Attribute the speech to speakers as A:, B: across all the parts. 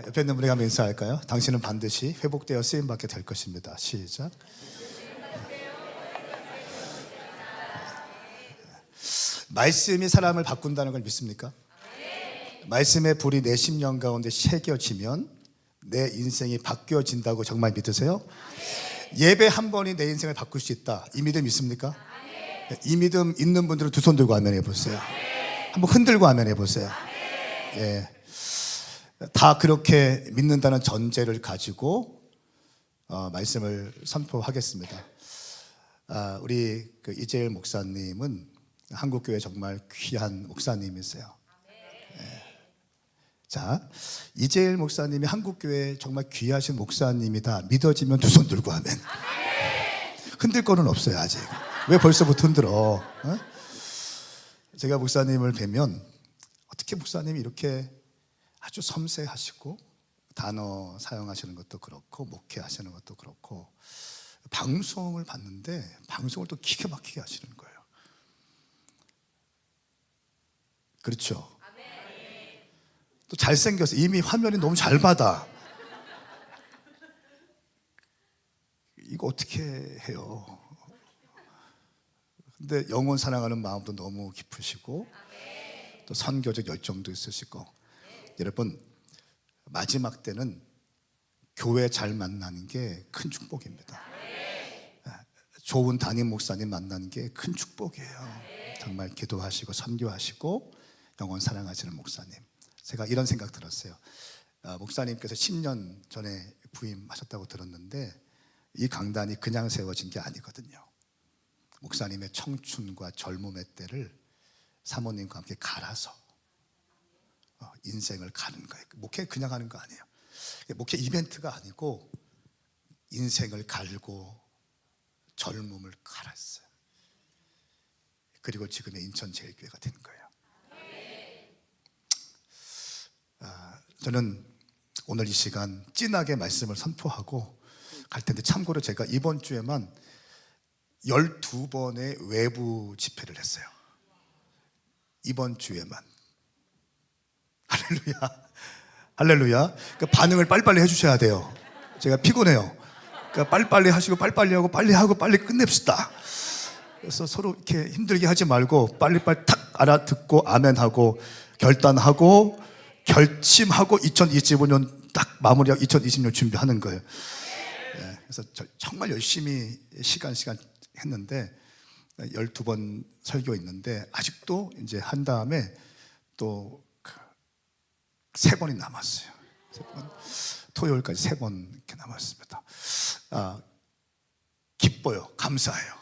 A: 옆에 있는 분에게 한번 인사할까요? 당신은 반드시 회복되어 쓰임받게 될 것입니다. 시작. 말씀이 사람을 바꾼다는 걸 믿습니까? 말씀의 불이 내 심령 가운데 새겨지면 내 인생이 바뀌어진다고 정말 믿으세요? 예배 한 번이 내 인생을 바꿀 수 있다. 이 믿음 있습니까? 이 믿음 있는 분들은 두 손 들고 아멘 해보세요. 한번 흔들고 아멘 해보세요. 예. 다 그렇게 믿는다는 전제를 가지고 말씀을 선포하겠습니다. 우리 이재일 목사님은 한국교회 정말 귀한 목사님이세요. 예. 자, 이재일 목사님이 한국교회 정말 귀하신 목사님이다 믿어지면 두 손 들고 아멘. 흔들 거는 없어요 아직. 왜 벌써부터 흔들어? 어? 제가 목사님을 뵈면 어떻게 목사님이 이렇게 아주 섬세하시고 단어 사용하시는 것도 그렇고 목회하시는 것도 그렇고 방송을 봤는데 방송을 또 기가 막히게 하시는 거예요. 그렇죠? 또 잘생겨서 이미 화면이 너무 잘 받아. 이거 어떻게 해요? 근데 영혼 사랑하는 마음도 너무 깊으시고 또 선교적 열정도 있으시고 여러분 마지막 때는 교회 잘 만나는 게 큰 축복입니다. 좋은 담임 목사님 만나는 게 큰 축복이에요. 정말 기도하시고 선교하시고 영혼 사랑하시는 목사님. 제가 이런 생각 들었어요. 목사님께서 10년 전에 부임하셨다고 들었는데 이 강단이 그냥 세워진 게 아니거든요. 목사님의 청춘과 젊음의 때를 사모님과 함께 갈아서 인생을 가는 거예요. 목회 그냥 하는 거 아니에요. 목회 이벤트가 아니고 인생을 갈고 젊음을 갈았어요. 그리고 지금의 인천제일교회가 된 거예요. 저는 오늘 이 시간 진하게 말씀을 선포하고 갈 텐데 참고로 제가 이번 주에만 12번의 외부 집회를 했어요. 이번 주에만. 할렐루야. 할렐루야. 그러니까 반응을 빨리빨리 해주셔야 돼요. 제가 피곤해요. 그러니까 빨리빨리 하시고 빨리빨리 하고 빨리 하고 빨리 끝냅시다. 그래서 서로 이렇게 힘들게 하지 말고 빨리빨리 탁 알아듣고 아멘하고 결단하고 결심하고 2025년 딱 마무리하고 2026년 준비하는 거예요. 네, 그래서 정말 열심히 시간 했는데 12번 설교했는데 아직도 이제 한 다음에 또 3번이 남았어요. 3번. 토요일까지 3번 이렇게 남았습니다. 기뻐요. 감사해요.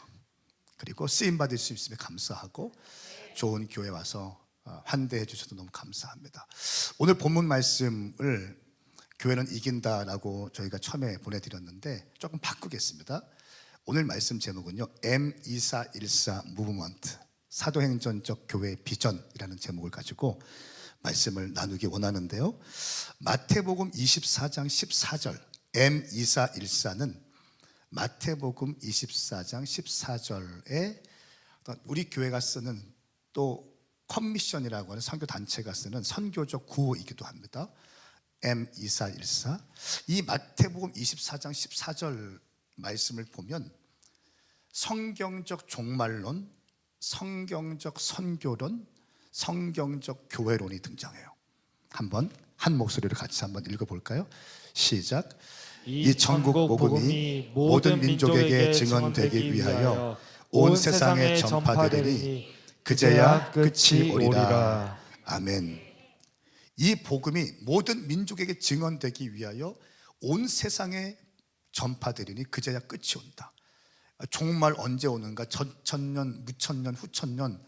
A: 그리고 쓰임 받을 수 있으면 감사하고 좋은 교회 와서 환대해 주셔서 너무 감사합니다. 오늘 본문 말씀을 교회는 이긴다라고 저희가 처음에 보내드렸는데 조금 바꾸겠습니다. 오늘 말씀 제목은요 M2414 무브먼트 사도행전적 교회 비전이라는 제목을 가지고 말씀을 나누기 원하는데요. 마태복음 24장 14절 M2414는 마태복음 24장 14절에 우리 교회가 쓰는 또 컨미션이라고 하는 선교단체가 쓰는 선교적 구호이기도 합니다. M2414. 이 마태복음 24장 14절 말씀을 보면 성경적 종말론, 성경적 선교론, 성경적 교회론이 등장해요. 한번 한 목소리로 같이 한번 읽어볼까요? 시작. 이 천국 복음이 모든 민족에게 증언되기 위하여 온 세상에 전파되리니 그제야 끝이 오리라. 아멘. 이 복음이 모든 민족에게 증언되기 위하여 온 세상에 전파되리니 그제야 끝이 온다. 종말 언제 오는가? 천년, 무천년, 후천년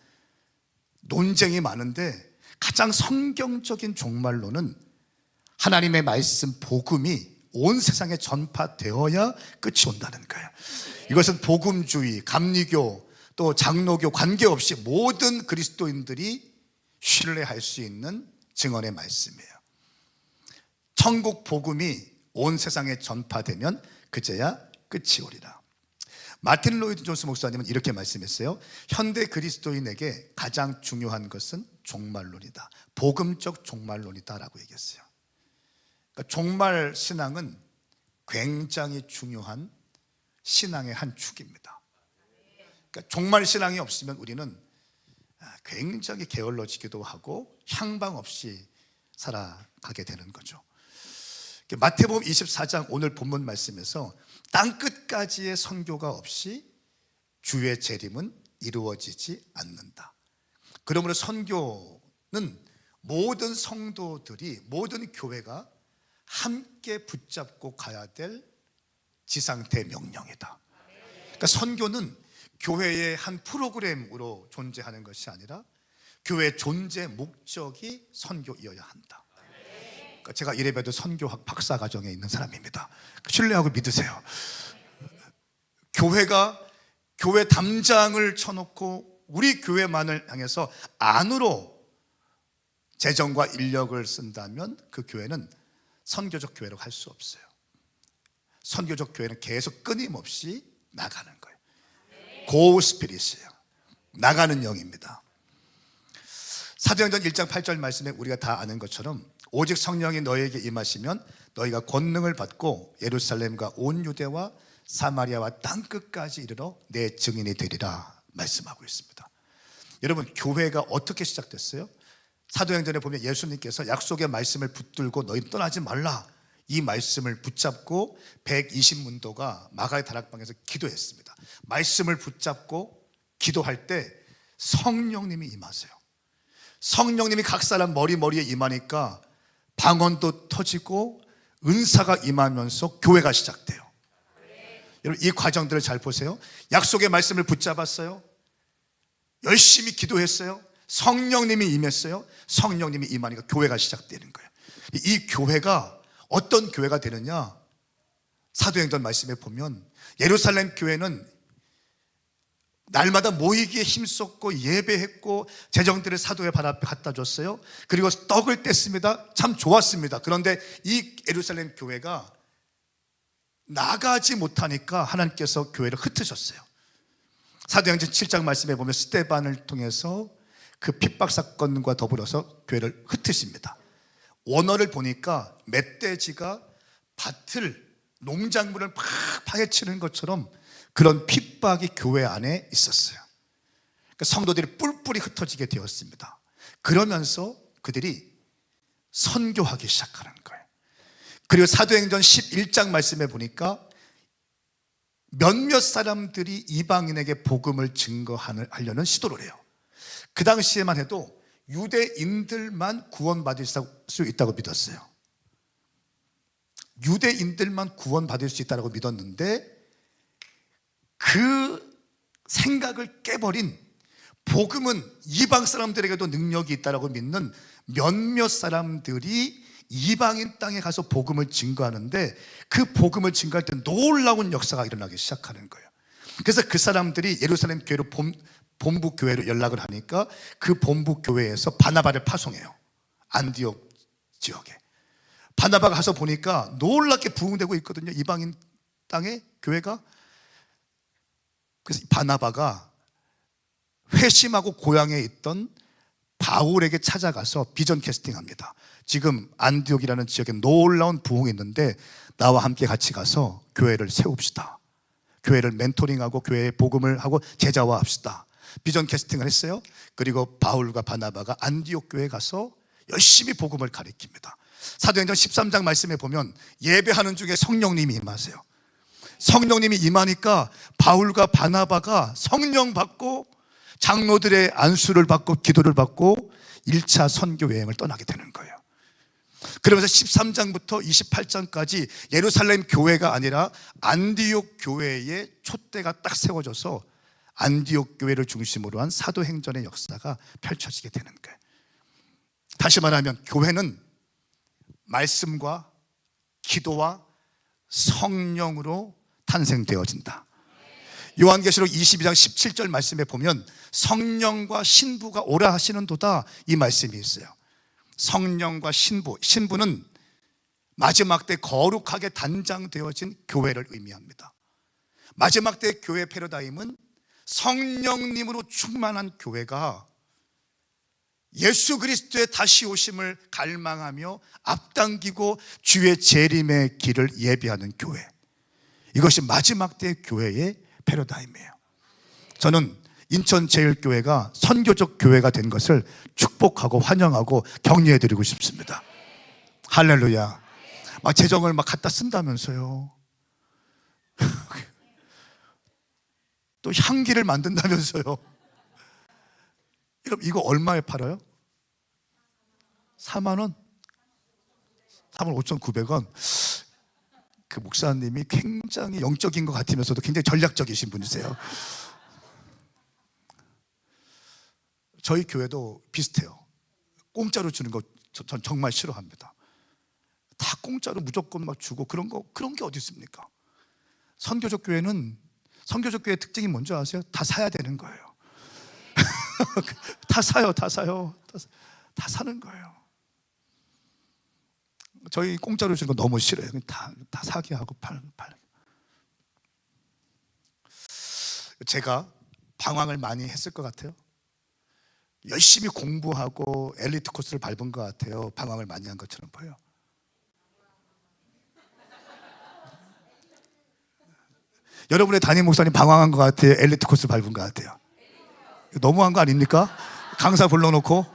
A: 논쟁이 많은데 가장 성경적인 종말론은 하나님의 말씀 복음이 온 세상에 전파되어야 끝이 온다는 거예요. 이것은 복음주의, 감리교, 또 장로교 관계없이 모든 그리스도인들이 신뢰할 수 있는 증언의 말씀이에요. 천국 복음이 온 세상에 전파되면 그제야 끝이 오리라. 마틴 로이드 존스 목사님은 이렇게 말씀했어요. 현대 그리스도인에게 가장 중요한 것은 종말론이다. 복음적 종말론이다 라고 얘기했어요. 그러니까 종말 신앙은 굉장히 중요한 신앙의 한 축입니다. 그러니까 종말 신앙이 없으면 우리는 굉장히 게을러지기도 하고 향방 없이 살아가게 되는 거죠. 마태복음 24장 오늘 본문 말씀에서 땅끝까지의 선교가 없이 주의 재림은 이루어지지 않는다. 그러므로 선교는 모든 성도들이, 모든 교회가 함께 붙잡고 가야 될 지상대 명령이다. 그러니까 선교는 교회의 한 프로그램으로 존재하는 것이 아니라 교회의 존재 목적이 선교이어야 한다. 그러니까 제가 이래봬도 선교학 박사 과정에 있는 사람입니다. 신뢰하고 믿으세요. 교회가 교회 담장을 쳐놓고 우리 교회만을 향해서 안으로 재정과 인력을 쓴다면 그 교회는 선교적 교회로 갈 수 없어요. 선교적 교회는 계속 끊임없이 나가는 거예요. 고스피릿이에요. 나가는 영입니다. 사도행전 1장 8절 말씀에 우리가 다 아는 것처럼 오직 성령이 너희에게 임하시면 너희가 권능을 받고 예루살렘과 온 유대와 사마리아와 땅끝까지 이르러 내 증인이 되리라 말씀하고 있습니다. 여러분, 교회가 어떻게 시작됐어요? 사도행전에 보면 예수님께서 약속의 말씀을 붙들고 너희 떠나지 말라, 이 말씀을 붙잡고 120문도가 마가의 다락방에서 기도했습니다. 말씀을 붙잡고 기도할 때 성령님이 임하세요. 성령님이 각 사람 머리에 임하니까 방언도 터지고 은사가 임하면서 교회가 시작돼요. 여러분, 이 과정들을 잘 보세요. 약속의 말씀을 붙잡았어요. 열심히 기도했어요. 성령님이 임했어요. 성령님이 임하니까 교회가 시작되는 거예요. 이 교회가 어떤 교회가 되느냐? 사도행전 말씀에 보면 예루살렘 교회는 날마다 모이기에 힘썼고 예배했고 재정들을 사도의 발 앞에 갖다 줬어요. 그리고 떡을 뗐습니다. 참 좋았습니다. 그런데 이 예루살렘 교회가 나가지 못하니까 하나님께서 교회를 흩으셨어요. 사도행전 7장 말씀에 보면 스데반을 통해서 그 핍박 사건과 더불어서 교회를 흩으십니다. 원어를 보니까 멧돼지가 밭을, 농작물을 막 파헤치는 것처럼 그런 핍박이 교회 안에 있었어요. 그러니까 성도들이 뿔뿔이 흩어지게 되었습니다. 그러면서 그들이 선교하기 시작하는 거예요. 그리고 사도행전 11장 말씀에 보니까 몇몇 사람들이 이방인에게 복음을 증거하려는 시도를 해요. 그 당시에만 해도 유대인들만 구원받을 수 있다고 믿었어요. 유대인들만 구원받을 수 있다고 믿었는데 그 생각을 깨버린, 복음은 이방 사람들에게도 능력이 있다고 믿는 몇몇 사람들이 이방인 땅에 가서 복음을 증거하는데 그 복음을 증거할 때 놀라운 역사가 일어나기 시작하는 거예요. 그래서 그 사람들이 예루살렘 교회로 본부 교회로 연락을 하니까 그 본부 교회에서 바나바를 파송해요. 안디옥 지역에. 바나바가 가서 보니까 놀랍게 부흥되고 있거든요. 이방인 땅에 교회가. 그래서 바나바가 회심하고 고향에 있던 바울에게 찾아가서 비전 캐스팅합니다. 지금 안디옥이라는 지역에 놀라운 부흥이 있는데 나와 함께 같이 가서 교회를 세웁시다. 교회를 멘토링하고 교회에 복음을 하고 제자화합시다. 비전 캐스팅을 했어요. 그리고 바울과 바나바가 안디옥 교회에 가서 열심히 복음을 가르칩니다. 사도행전 13장 말씀에 보면 예배하는 중에 성령님이 임하세요. 성령님이 임하니까 바울과 바나바가 성령 받고 장로들의 안수를 받고 기도를 받고 1차 선교 여행을 떠나게 되는 거예요. 그러면서 13장부터 28장까지 예루살렘 교회가 아니라 안디옥 교회의 촛대가 딱 세워져서 안디옥 교회를 중심으로 한 사도행전의 역사가 펼쳐지게 되는 거예요. 다시 말하면 교회는 말씀과 기도와 성령으로 탄생되어진다. 요한계시록 22장 17절 말씀에 보면 성령과 신부가 오라 하시는도다, 이 말씀이 있어요. 성령과 신부는 마지막 때 거룩하게 단장되어진 교회를 의미합니다. 마지막 때 교회 패러다임은 성령님으로 충만한 교회가 예수 그리스도의 다시 오심을 갈망하며 앞당기고 주의 재림의 길을 예비하는 교회, 이것이 마지막 때의 교회의 패러다임이에요. 저는 인천제일교회가 선교적 교회가 된 것을 축복하고 환영하고 격려해드리고 싶습니다. 할렐루야. 막 재정을 막 갖다 쓴다면서요. 또 향기를 만든다면서요. 여러분, 이거 얼마에 팔아요? 4만 원? 45,900원. 그 목사님이 굉장히 영적인 것 같으면서도 굉장히 전략적이신 분이세요. 저희 교회도 비슷해요. 공짜로 주는 거 전 정말 싫어합니다. 다 공짜로 무조건 막 주고 그런 게 어디 있습니까? 선교적 교회는, 선교적 교회의 특징이 뭔지 아세요? 다 사야 되는 거예요. 다 사요. 다 사는 거예요. 저희 공짜로 주는 거 너무 싫어요. 다 사게 하고 팔. 제가 방황을 많이 했을 것 같아요. 열심히 공부하고 엘리트 코스를 밟은 것 같아요. 방황을 많이 한 것처럼 보여요. 여러분의 담임 목사님 방황한 것 같아요? 엘리트 코스 밟은 것 같아요? 너무한 거 아닙니까? 강사 불러놓고.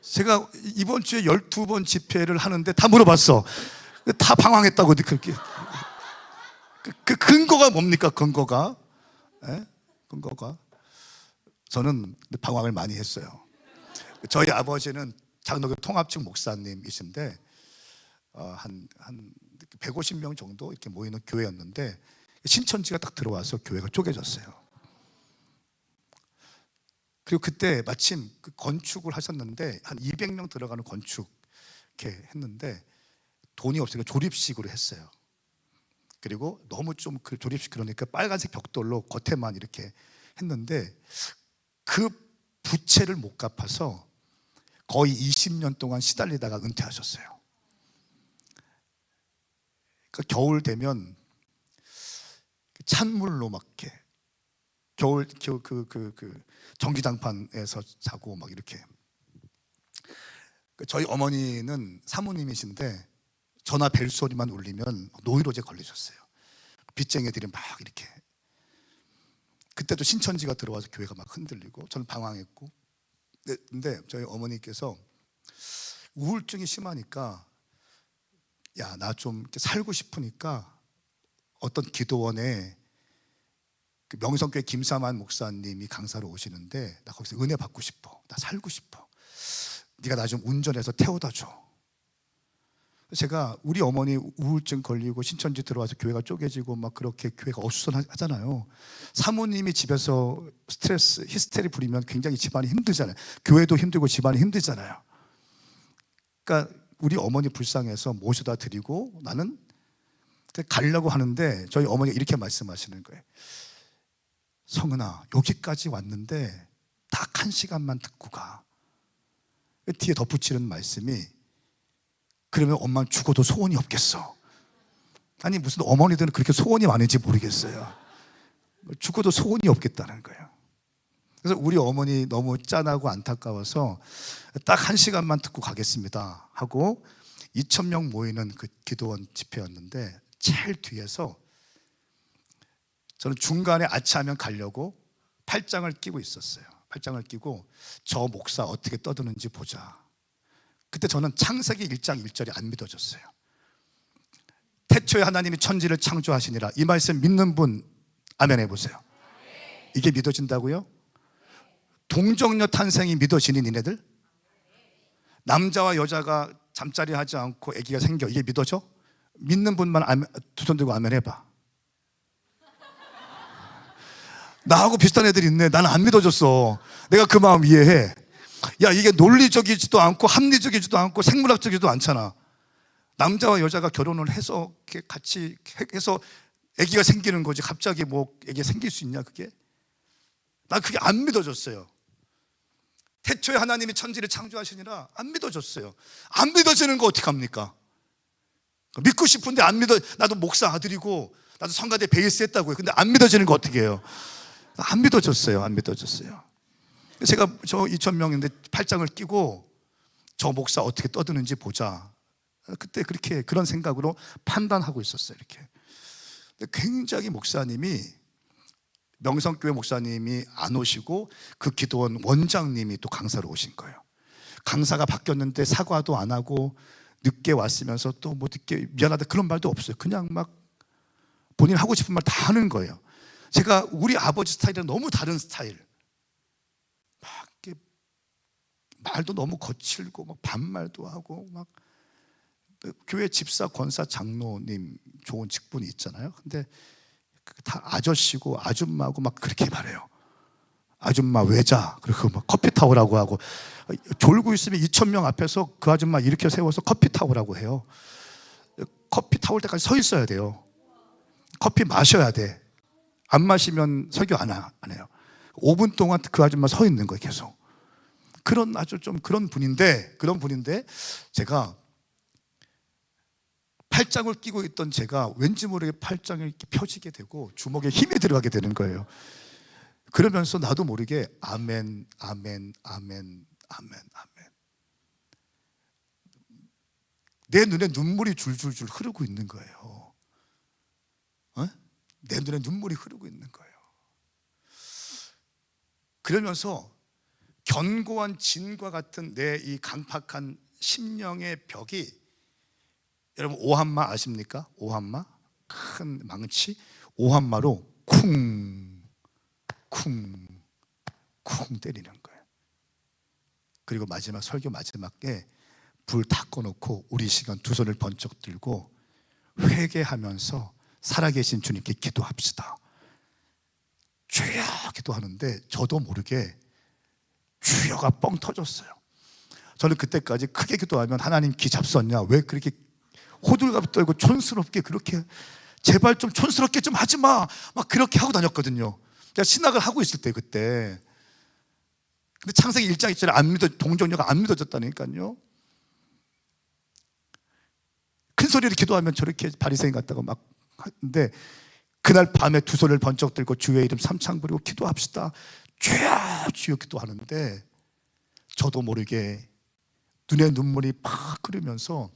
A: 제가 이번 주에 12번 집회를 하는데 다 물어봤어. 다 방황했다고. 그렇게. 그 근거가 뭡니까? 근거가. 네? 근거가. 저는 방황을 많이 했어요. 저희 아버지는 장로교 통합측 목사님이신데 한 150명 정도 이렇게 모이는 교회였는데 신천지가 딱 들어와서 교회가 쪼개졌어요. 그리고 그때 마침 그 건축을 하셨는데 한 200명 들어가는 건축 이렇게 했는데 돈이 없으니까 조립식으로 했어요. 그리고 너무 좀 그 조립식, 그러니까 빨간색 벽돌로 겉에만 이렇게 했는데 그 부채를 못 갚아서 거의 20년 동안 시달리다가 은퇴하셨어요. 그 겨울 되면 찬물로 막 이렇게 겨울 그 전기장판에서 자고 막 이렇게. 저희 어머니는 사모님이신데 전화 벨 소리만 울리면 노이로제 걸리셨어요. 빚쟁이들이 막 이렇게. 그때도 신천지가 들어와서 교회가 막 흔들리고 저는 방황했고. 근데 저희 어머니께서 우울증이 심하니까 야, 나 좀 살고 싶으니까 어떤 기도원에 그 명성교회 김사만 목사님이 강사로 오시는데 나 거기서 은혜 받고 싶어. 나 살고 싶어. 네가 나 좀 운전해서 태워다 줘. 제가 우리 어머니 우울증 걸리고 신천지 들어와서 교회가 쪼개지고 막 그렇게 교회가 어수선하잖아요. 사모님이 집에서 스트레스, 히스테리 부리면 굉장히 집안이 힘들잖아요. 교회도 힘들고 집안이 힘들잖아요. 그러니까 우리 어머니 불쌍해서 모셔다 드리고 나는 가려고 하는데 저희 어머니가 이렇게 말씀하시는 거예요. 성은아, 여기까지 왔는데 딱 1시간만 듣고 가. 뒤에 덧붙이는 말씀이 그러면 엄마는 죽어도 소원이 없겠어. 아니 무슨 어머니들은 그렇게 소원이 많은지 모르겠어요. 죽어도 소원이 없겠다는 거예요. 그래서 우리 어머니 너무 짠하고 안타까워서 딱 1시간만 듣고 가겠습니다 하고 2,000명 모이는 그 기도원 집회였는데 제일 뒤에서 저는 중간에 아차하면 가려고 팔짱을 끼고 있었어요. 팔짱을 끼고 저 목사 어떻게 떠드는지 보자. 그때 저는 창세기 1장 1절이 안 믿어졌어요. 태초에 하나님이 천지를 창조하시니라. 이 말씀 믿는 분 아멘 해보세요. 이게 믿어진다고요? 동정녀 탄생이 믿어지니 니네들? 남자와 여자가 잠자리 하지 않고 아기가 생겨, 이게 믿어져? 믿는 분만 두 손 들고 아멘 해봐. 나하고 비슷한 애들이 있네. 나는 안 믿어졌어. 내가 그 마음 이해해. 야, 이게 논리적이지도 않고 합리적이지도 않고 생물학적이지도 않잖아. 남자와 여자가 결혼을 해서 이렇게 같이 해서 아기가 생기는 거지. 갑자기 뭐 아기가 생길 수 있냐 그게? 나 그게 안 믿어졌어요. 태초에 하나님이 천지를 창조하시니라 안 믿어졌어요. 안 믿어지는 거 어떡합니까? 믿고 싶은데 안 믿어. 나도 목사 아들이고 나도 성가대 베이스 했다고요. 근데 안 믿어지는 거 어떻게 해요? 안 믿어졌어요. 안 믿어졌어요. 제가 저 2,000명인데 팔짱을 끼고 저 목사 어떻게 떠드는지 보자. 그때 그렇게 그런 생각으로 판단하고 있었어요. 이렇게. 근데 굉장히 목사님이, 명성교회 목사님이 안 오시고 그 기도원 원장님이 또 강사로 오신 거예요. 강사가 바뀌었는데 사과도 안 하고 늦게 왔으면서 또 뭐 늦게 미안하다 그런 말도 없어요. 그냥 막 본인 하고 싶은 말 다 하는 거예요. 제가 우리 아버지 스타일이랑 너무 다른 스타일. 막 이렇게 말도 너무 거칠고 막 반말도 하고 막, 교회 집사, 권사, 장로님 좋은 직분이 있잖아요. 근데 다 아저씨고 아줌마고 막 그렇게 말해요. 아줌마 외자, 그리고 막 커피 타오라고 하고, 졸고 있으면 2,000명 앞에서 그 아줌마 이렇게 세워서 커피 타오라고 해요. 커피 타올 때까지 서 있어야 돼요. 커피 마셔야 돼. 안 마시면 설교 안 해요. 5분 동안 그 아줌마 서 있는 거예요, 계속. 그런 아주 좀 그런 분인데 제가 팔짱을 끼고 있던 제가 왠지 모르게 팔짱을 이렇게 펴지게 되고 주먹에 힘이 들어가게 되는 거예요. 그러면서 나도 모르게 아멘, 아멘, 아멘, 아멘, 아멘. 내 눈에 눈물이 줄줄줄 흐르고 있는 거예요. 내 눈에 눈물이 흐르고 있는 거예요. 그러면서 견고한 진과 같은 내 이 강팍한 심령의 벽이, 여러분 오한마 아십니까? 오한마? 큰 망치? 오한마로 쿵, 쿵, 쿵 때리는 거예요. 그리고 마지막 설교 마지막에 불 다 꺼놓고 우리 시간 두 손을 번쩍 들고 회개하면서 살아계신 주님께 기도합시다. 주여 기도하는데 저도 모르게 주여가 뻥 터졌어요. 저는 그때까지 크게 기도하면 하나님 기 잡섰냐, 왜 그렇게 호들갑 떨고 촌스럽게 그렇게, 제발 좀 촌스럽게 좀 하지 마, 막 그렇게 하고 다녔거든요. 제가 신학을 하고 있을 때 그때. 근데 창세기 1장 2절에 안 믿어, 동정녀가 안 믿어졌다니까요. 큰 소리로 기도하면 저렇게 바리새인 같다고 막 하는데, 그날 밤에 두 손을 번쩍 들고 주의 이름 삼창 부리고 기도합시다. 주여 주여 기도하는데 저도 모르게 눈에 눈물이 팍 흐르면서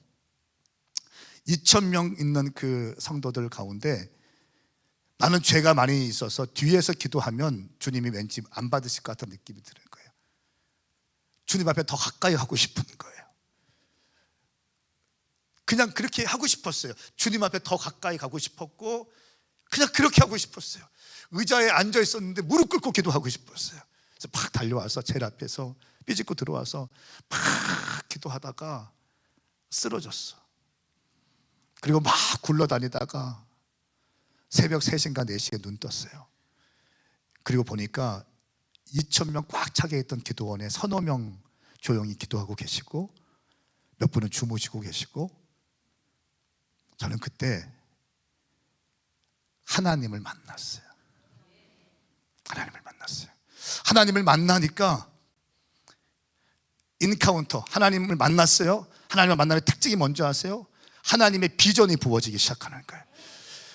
A: 2,000명 있는 그 성도들 가운데 나는 죄가 많이 있어서 뒤에서 기도하면 주님이 왠지 안 받으실 것 같은 느낌이 드는 거예요. 주님 앞에 더 가까이 하고 싶은 거예요. 그냥 그렇게 하고 싶었어요. 주님 앞에 더 가까이 가고 싶었고 그냥 그렇게 하고 싶었어요. 의자에 앉아 있었는데 무릎 꿇고 기도하고 싶었어요. 그래서 팍 달려와서 제일 앞에서 삐짓고 들어와서 막 기도하다가 쓰러졌어. 그리고 막 굴러다니다가 새벽 3시인가 4시에 눈 떴어요. 그리고 보니까 2,000명 꽉 차게 있던 기도원에 서너 명 조용히 기도하고 계시고 몇 분은 주무시고 계시고, 저는 그때 하나님을 만났어요. 하나님을 만나니까 인카운터, 하나님을 만났어요. 하나님을 만나는 특징이 뭔지 아세요? 하나님의 비전이 부어지기 시작하는 거예요.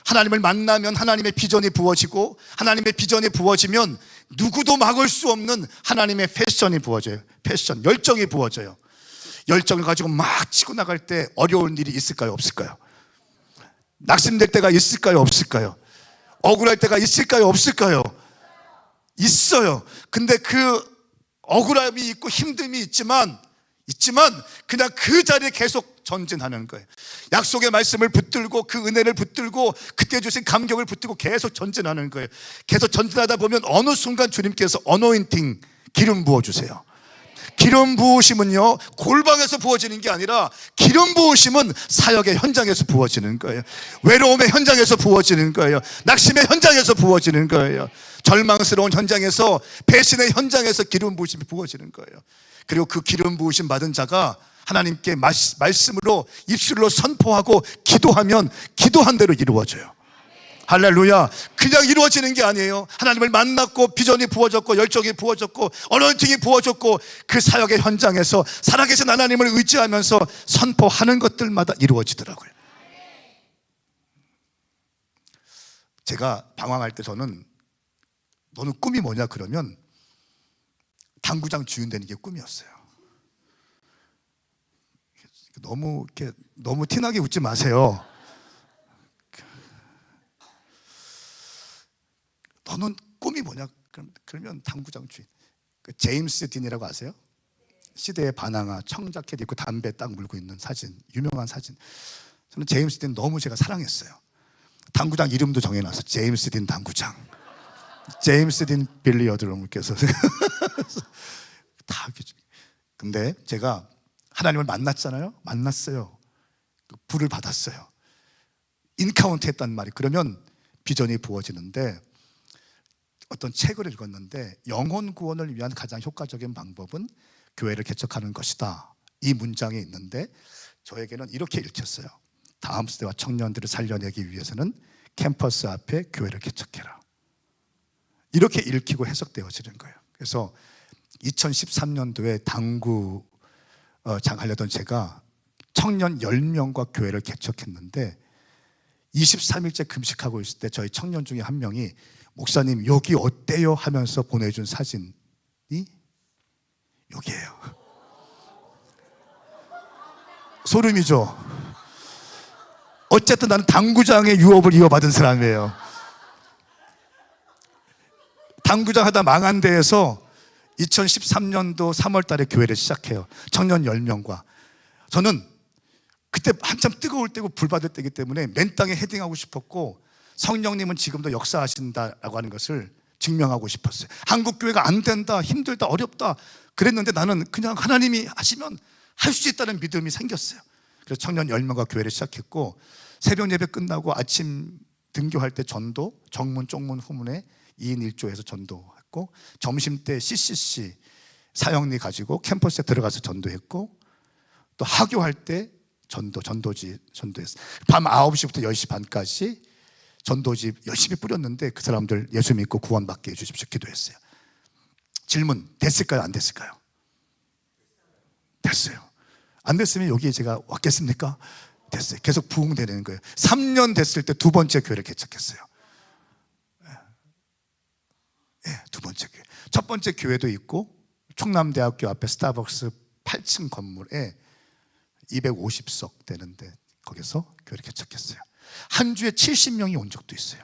A: 하나님을 만나면 하나님의 비전이 부어지고, 하나님의 비전이 부어지면 누구도 막을 수 없는 하나님의 패션이 부어져요. 패션, 열정이 부어져요. 열정을 가지고 막 치고 나갈 때 어려운 일이 있을까요? 없을까요? 낙심될 때가 있을까요? 없을까요? 억울할 때가 있을까요? 없을까요? 있어요. 근데 그 억울함이 있고 힘듦이 있지만 그냥 그 자리에 계속 전진하는 거예요. 약속의 말씀을 붙들고 그 은혜를 붙들고 그때 주신 감격을 붙들고 계속 전진하는 거예요. 계속 전진하다 보면 어느 순간 주님께서 어노인팅, 기름 부어주세요. 기름 부으심은요 골방에서 부어지는 게 아니라, 기름 부으심은 사역의 현장에서 부어지는 거예요. 외로움의 현장에서 부어지는 거예요. 낙심의 현장에서 부어지는 거예요. 절망스러운 현장에서, 배신의 현장에서 기름 부으심이 부어지는 거예요. 그리고 그 기름 부으심 받은 자가 하나님께 말씀으로 입술로 선포하고 기도하면 기도한 대로 이루어져요. 할렐루야. 그냥 이루어지는 게 아니에요. 하나님을 만났고 비전이 부어졌고 열정이 부어졌고 어너인팅이 부어졌고 그 사역의 현장에서 살아계신 하나님을 의지하면서 선포하는 것들마다 이루어지더라고요. 제가 방황할 때 저는 너는 꿈이 뭐냐 그러면 당구장 주인 되는 게 꿈이었어요. 너무 티나게 웃지 마세요. 너는 꿈이 뭐냐? 그러면 당구장 주인. 제임스 딘이라고 아세요? 시대의 반항아, 청자켓 입고 담배 딱 물고 있는 사진, 유명한 사진. 저는 제임스 딘 너무 제가 사랑했어요. 당구장 이름도 정해놨어. 제임스 딘 당구장. 제임스 딘 빌리어드로님께서 다. 근데 제가 하나님을 만났잖아요. 만났어요. 불을 받았어요. 인카운트 했단 말이. 그러면 비전이 부어지는데, 어떤 책을 읽었는데 영혼 구원을 위한 가장 효과적인 방법은 교회를 개척하는 것이다. 이 문장이 있는데 저에게는 이렇게 읽혔어요. 다음 세대와 청년들을 살려내기 위해서는 캠퍼스 앞에 교회를 개척해라. 이렇게 읽히고 해석되어지는 거예요. 그래서 2013년도에 당구장 하려던 제가 청년 10명과 교회를 개척했는데 23일째 금식하고 있을 때 저희 청년 중에 한 명이 목사님 여기 어때요? 하면서 보내준 사진이 여기예요. 소름이죠. 어쨌든 나는 당구장의 유업을 이어받은 사람이에요. 당구장 하다 망한 데에서 2013년도 3월 달에 교회를 시작해요. 청년 10명과. 저는 그때 한참 뜨거울 때고 불받을 때이기 때문에 맨 땅에 헤딩하고 싶었고, 성령님은 지금도 역사하신다라고 하는 것을 증명하고 싶었어요. 한국교회가 안 된다, 힘들다, 어렵다 그랬는데 나는 그냥 하나님이 하시면 할 수 있다는 믿음이 생겼어요. 그래서 청년 10명과 교회를 시작했고, 새벽 예배 끝나고 아침 등교할 때 전도, 정문, 쪽문, 후문에 2인 1조에서 전도했고, 점심 때 CCC 사역리 가지고 캠퍼스에 들어가서 전도했고, 또 하교할 때 전도지 전도했어요. 밤 9시부터 10시 반까지 전도지 열심히 뿌렸는데 그 사람들 예수 믿고 구원받게 해주십시오 기도했어요. 질문, 됐을까요? 안 됐을까요? 됐어요. 안 됐으면 여기에 제가 왔겠습니까? 됐어요. 계속 부흥되는 거예요. 3년 됐을 때 두 번째 교회를 개척했어요. 두 번째 교회. 첫 번째 교회도 있고, 충남대학교 앞에 스타벅스 8층 건물에 250석 되는데 거기서 교회를 개척했어요. 한 주에 70명이 온 적도 있어요.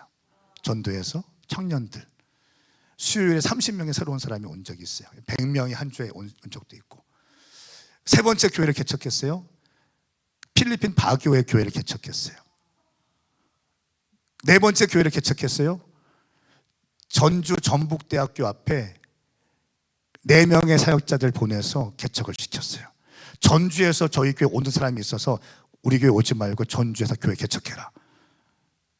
A: 전도에서 청년들. 수요일에 30명의 새로운 사람이 온 적이 있어요. 100명이 한 주에 온 적도 있고. 세 번째 교회를 개척했어요. 필리핀 바교의 교회를 개척했어요. 네 번째 교회를 개척했어요. 전주 전북대학교 앞에 4명의 사역자들 보내서 개척을 시켰어요. 전주에서 저희 교회 오는 사람이 있어서 우리 교회 오지 말고 전주에서 교회 개척해라.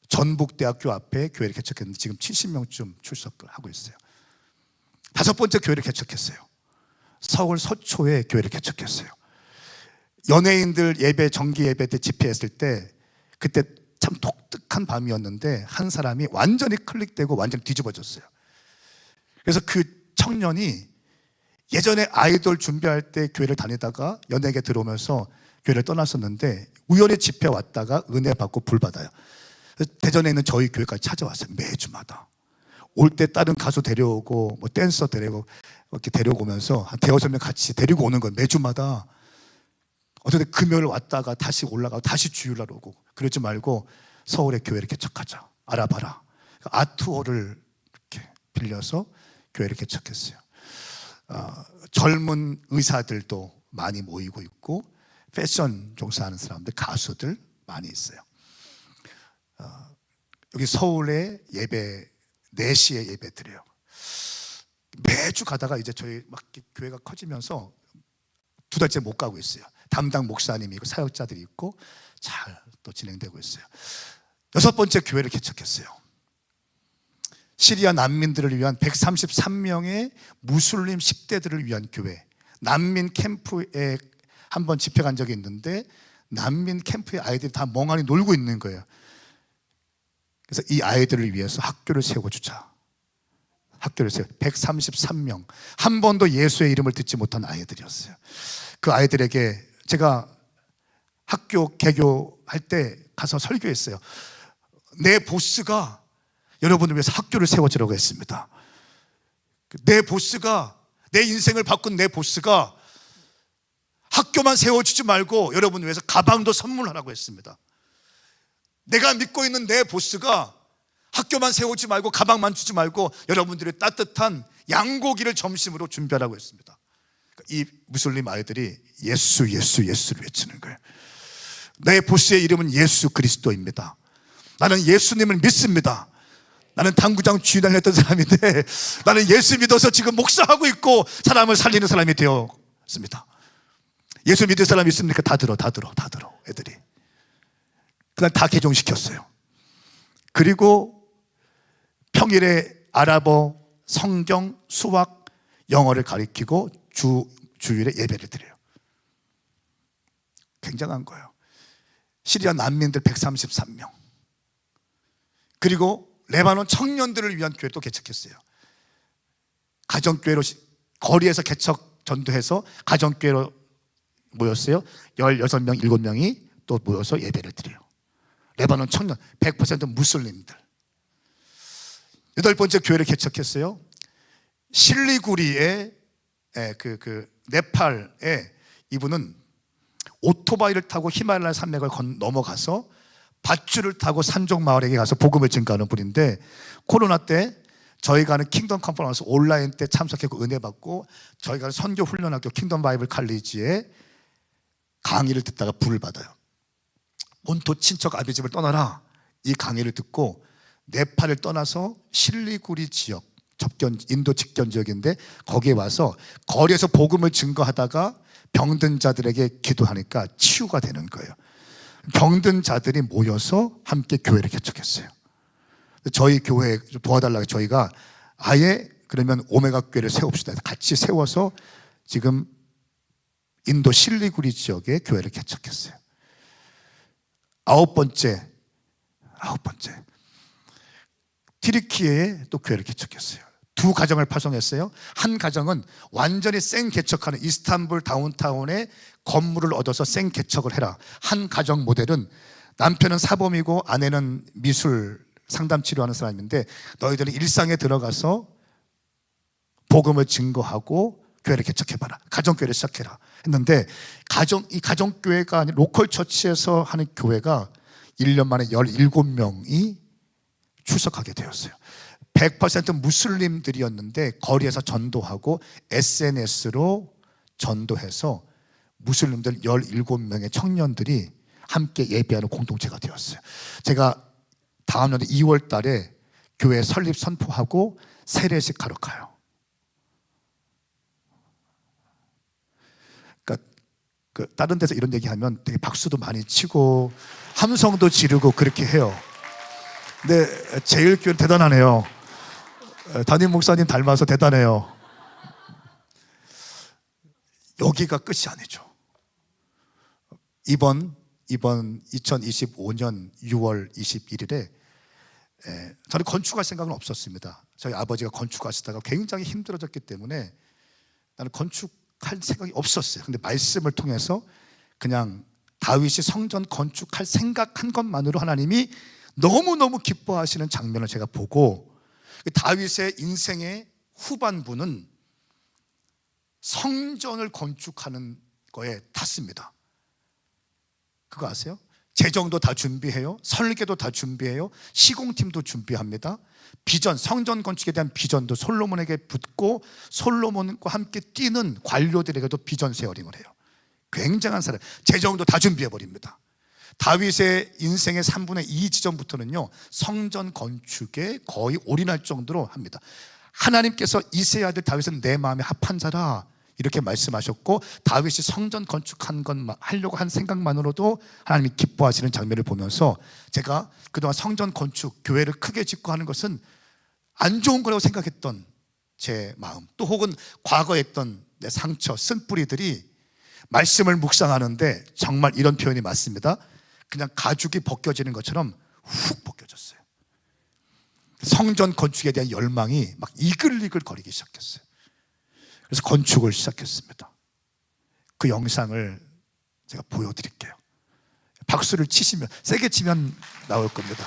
A: 전북대학교 앞에 교회를 개척했는데 지금 70명쯤 출석을 하고 있어요. 다섯 번째 교회를 개척했어요. 서울 서초에 교회를 개척했어요. 연예인들 예배, 정기 예배 때 집회했을 때 그때 참 독특한 밤이었는데 한 사람이 완전히 클릭되고 완전히 뒤집어졌어요. 그래서 그 청년이 예전에 아이돌 준비할 때 교회를 다니다가 연예계 들어오면서 교회를 떠났었는데 우연히 집회 왔다가 은혜 받고 불 받아요. 대전에 있는 저희 교회까지 찾아왔어요. 매주마다 올 때 다른 가수 데려오고 뭐 댄서 데리고 이렇게 데리고 오면서 한 대여섯 명 같이 데리고 오는 거예요. 매주마다. 어쨌든 금요일 왔다가 다시 올라가고 다시 주일날 오고. 그러지 말고 서울에 교회를 개척하자. 알아봐라. 아트홀을 이렇게 빌려서 교회를 개척했어요. 젊은 의사들도 많이 모이고 있고, 패션 종사하는 사람들, 가수들 많이 있어요. 여기 서울에 예배 4시에 예배 드려요. 매주 가다가 이제 저희 막 교회가 커지면서 2달째 못 가고 있어요. 담당 목사님이 있고 사역자들이 있고 잘 또 진행되고 있어요. 6번째 교회를 개척했어요. 시리아 난민들을 위한 133명의 무슬림 10대들을 위한 교회. 난민 캠프에 한번 집회 간 적이 있는데 난민 캠프의 아이들이 다 멍하니 놀고 있는 거예요. 그래서 이 아이들을 위해서 학교를 세워주자. 학교를 세워 133명. 한 번도 예수의 이름을 듣지 못한 아이들이었어요. 그 아이들에게 제가 학교 개교할 때 가서 설교했어요. 내 보스가 여러분을 위해서 학교를 세워주라고 했습니다. 내 보스가 내 인생을 바꾼 내 보스가 학교만 세워주지 말고 여러분 위해서 가방도 선물하라고 했습니다. 내가 믿고 있는 내 보스가 학교만 세우지 말고 가방만 주지 말고 여러분들의 따뜻한 양고기를 점심으로 준비하라고 했습니다. 이 무슬림 아이들이 예수 예수 예수를 외치는 거예요. 내 보스의 이름은 예수 그리스도입니다. 나는 예수님을 믿습니다. 나는 당구장 주인을 했던 사람인데 나는 예수 믿어서 지금 목사하고 있고 사람을 살리는 사람이 되었습니다. 예수 믿을 사람 있습니까? 다 들어 애들이. 그냥 다 개종시켰어요. 그리고 평일에 아랍어, 성경, 수학, 영어를 가르치고 주일에 예배를 드려요. 굉장한 거예요. 시리아 난민들 133명. 그리고 레바논 청년들을 위한 교회도 개척했어요. 가정교회로 거리에서 개척 전도해서 가정교회로 모였어요. 16명, 7명이 또 모여서 예배를 드려요. 레바논 청년 100% 무슬림들. 8번째 교회를 개척했어요. 실리구리에 네팔에 이분은 오토바이를 타고 히말라야 산맥을 넘어가서 밧줄을 타고 산족 마을에 가서 복음을 증거하는 분인데 코로나 때 저희가 하는 킹덤 컨퍼런스 온라인 때 참석했고 은혜 받고 저희가 하는 선교 훈련학교 킹덤 바이블 칼리지에 강의를 듣다가 불을 받아요. 온토 친척 아비 집을 떠나라 이 강의를 듣고 네팔을 떠나서 실리구리 지역 인도 직전 지역인데 거기에 와서 거리에서 복음을 증거하다가 병든 자들에게 기도하니까 치유가 되는 거예요. 병든 자들이 모여서 함께 교회를 개척했어요. 저희 교회 도와달라고 저희가 아예 그러면 오메가 교회를 세웁시다. 같이 세워서 지금 인도 실리구리 지역에 교회를 개척했어요. 아홉 번째 티르키예에 또 교회를 개척했어요. 두 가정을 파송했어요. 한 가정은 완전히 생 개척하는 이스탄불 다운타운에 건물을 얻어서 생 개척을 해라. 한 가정 모델은 남편은 사범이고 아내는 미술 상담 치료하는 사람인데 너희들은 일상에 들어가서 복음을 증거하고 교회를 개척해봐라. 가정교회를 시작해라 했는데 이 가정교회가 아닌 로컬 처치에서 하는 교회가 1년 만에 17명이 출석하게 되었어요. 100% 무슬림들이었는데 거리에서 전도하고 SNS로 전도해서 무슬림들 17명의 청년들이 함께 예배하는 공동체가 되었어요. 제가 다음 년에 2월 달에 교회 설립 선포하고 세례식 하러 가요. 그러니까 다른 데서 이런 얘기하면 되게 박수도 많이 치고 함성도 지르고 그렇게 해요. 근데 제일교회는 대단하네요. 담임 목사님 닮아서 대단해요. 여기가 끝이 아니죠. 이번 2025년 6월 21일에 저는 건축할 생각은 없었습니다. 저희 아버지가 건축하시다가 굉장히 힘들어졌기 때문에 나는 건축할 생각이 없었어요. 근데 말씀을 통해서 그냥 다윗이 성전 건축할 생각한 것만으로 하나님이 너무너무 기뻐하시는 장면을 제가 보고 다윗의 인생의 후반부는 성전을 건축하는 거에 탔습니다. 그거 아세요? 재정도 다 준비해요. 설계도 다 준비해요. 시공팀도 준비합니다. 비전, 성전 건축에 대한 비전도 솔로몬에게 붙고 솔로몬과 함께 뛰는 관료들에게도 비전 쉐어링을 해요. 굉장한 사람. 재정도 다 준비해버립니다. 다윗의 인생의 3분의 2 지점부터는요 성전 건축에 거의 올인할 정도로 합니다. 하나님께서 이새의 아들 다윗은 내 마음에 합한 자라 이렇게 말씀하셨고 다윗이 성전 건축한 것 하려고 한 생각만으로도 하나님이 기뻐하시는 장면을 보면서 제가 그동안 성전 건축, 교회를 크게 짓고 하는 것은 안 좋은 거라고 생각했던 제 마음 또 혹은 과거에 했던 내 상처, 쓴뿌리들이 말씀을 묵상하는데 정말 이런 표현이 맞습니다. 그냥 가죽이 벗겨지는 것처럼 훅 벗겨졌어요. 성전 건축에 대한 열망이 막 이글이글 거리기 시작했어요. 그래서 건축을 시작했습니다. 그 영상을 제가 보여드릴게요. 박수를 치시면, 세게 치면 나올 겁니다.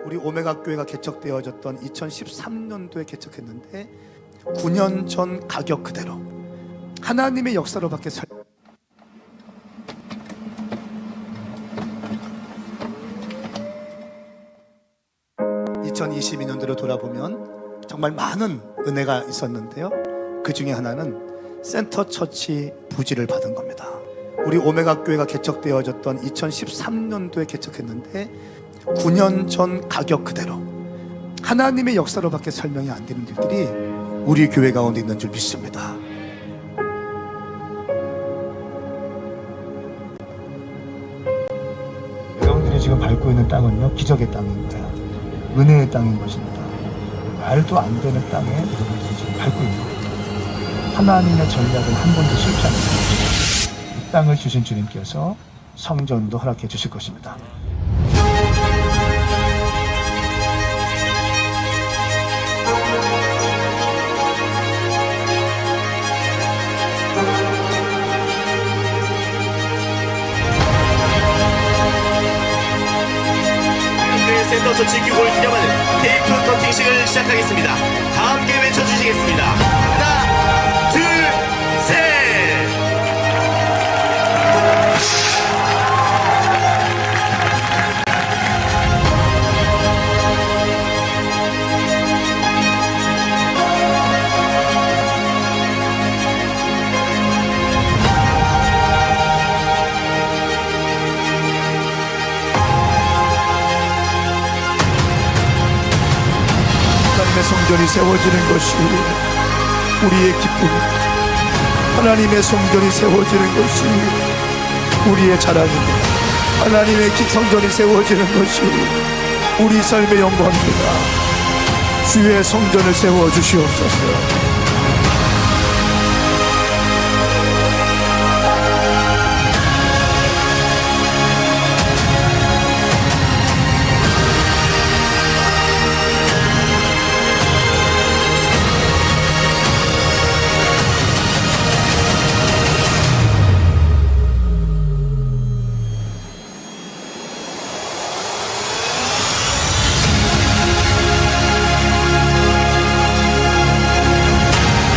A: 우리 오메가 교회가 개척되어졌던 2013년도에 개척했는데 9년 전 가격 그대로 하나님의 역사로밖에 2022년도로 돌아보면 정말 많은 은혜가 있었는데요, 그 중에 하나는 센터 처치 부지를 받은 겁니다. 우리 오메가 교회가 개척되어졌던 2013년도에 개척했는데 9년 전 가격 그대로 하나님의 역사로밖에 설명이 안 되는 일들이 우리 교회 가운데 있는 줄 믿습니다. 여러분들이 지금 밟고 있는 땅은요, 기적의 땅인 거예요. 은혜의 땅인 것입니다. 말도 안 되는 땅에 여러분들이 지금 밟고 있는 거예요. 하나님의 전략은 한 번도 실패하지 않습니다. 이 땅을 주신 주님께서 성전도 허락해 주실 것입니다.
B: 센터 처치 규모를 기념하는 테이프 커팅식을 시작하겠습니다. 다 함께 외쳐주시겠습니다. 하나, 둘, 셋!
A: 하나님의 성전이 세워지는 것이 우리의 기쁨입니다. 하나님의 성전이 세워지는 것이 우리의 자랑입니다. 하나님의 성전이 세워지는 것이 우리 삶의 영광입니다. 주의 성전을 세워 주시옵소서.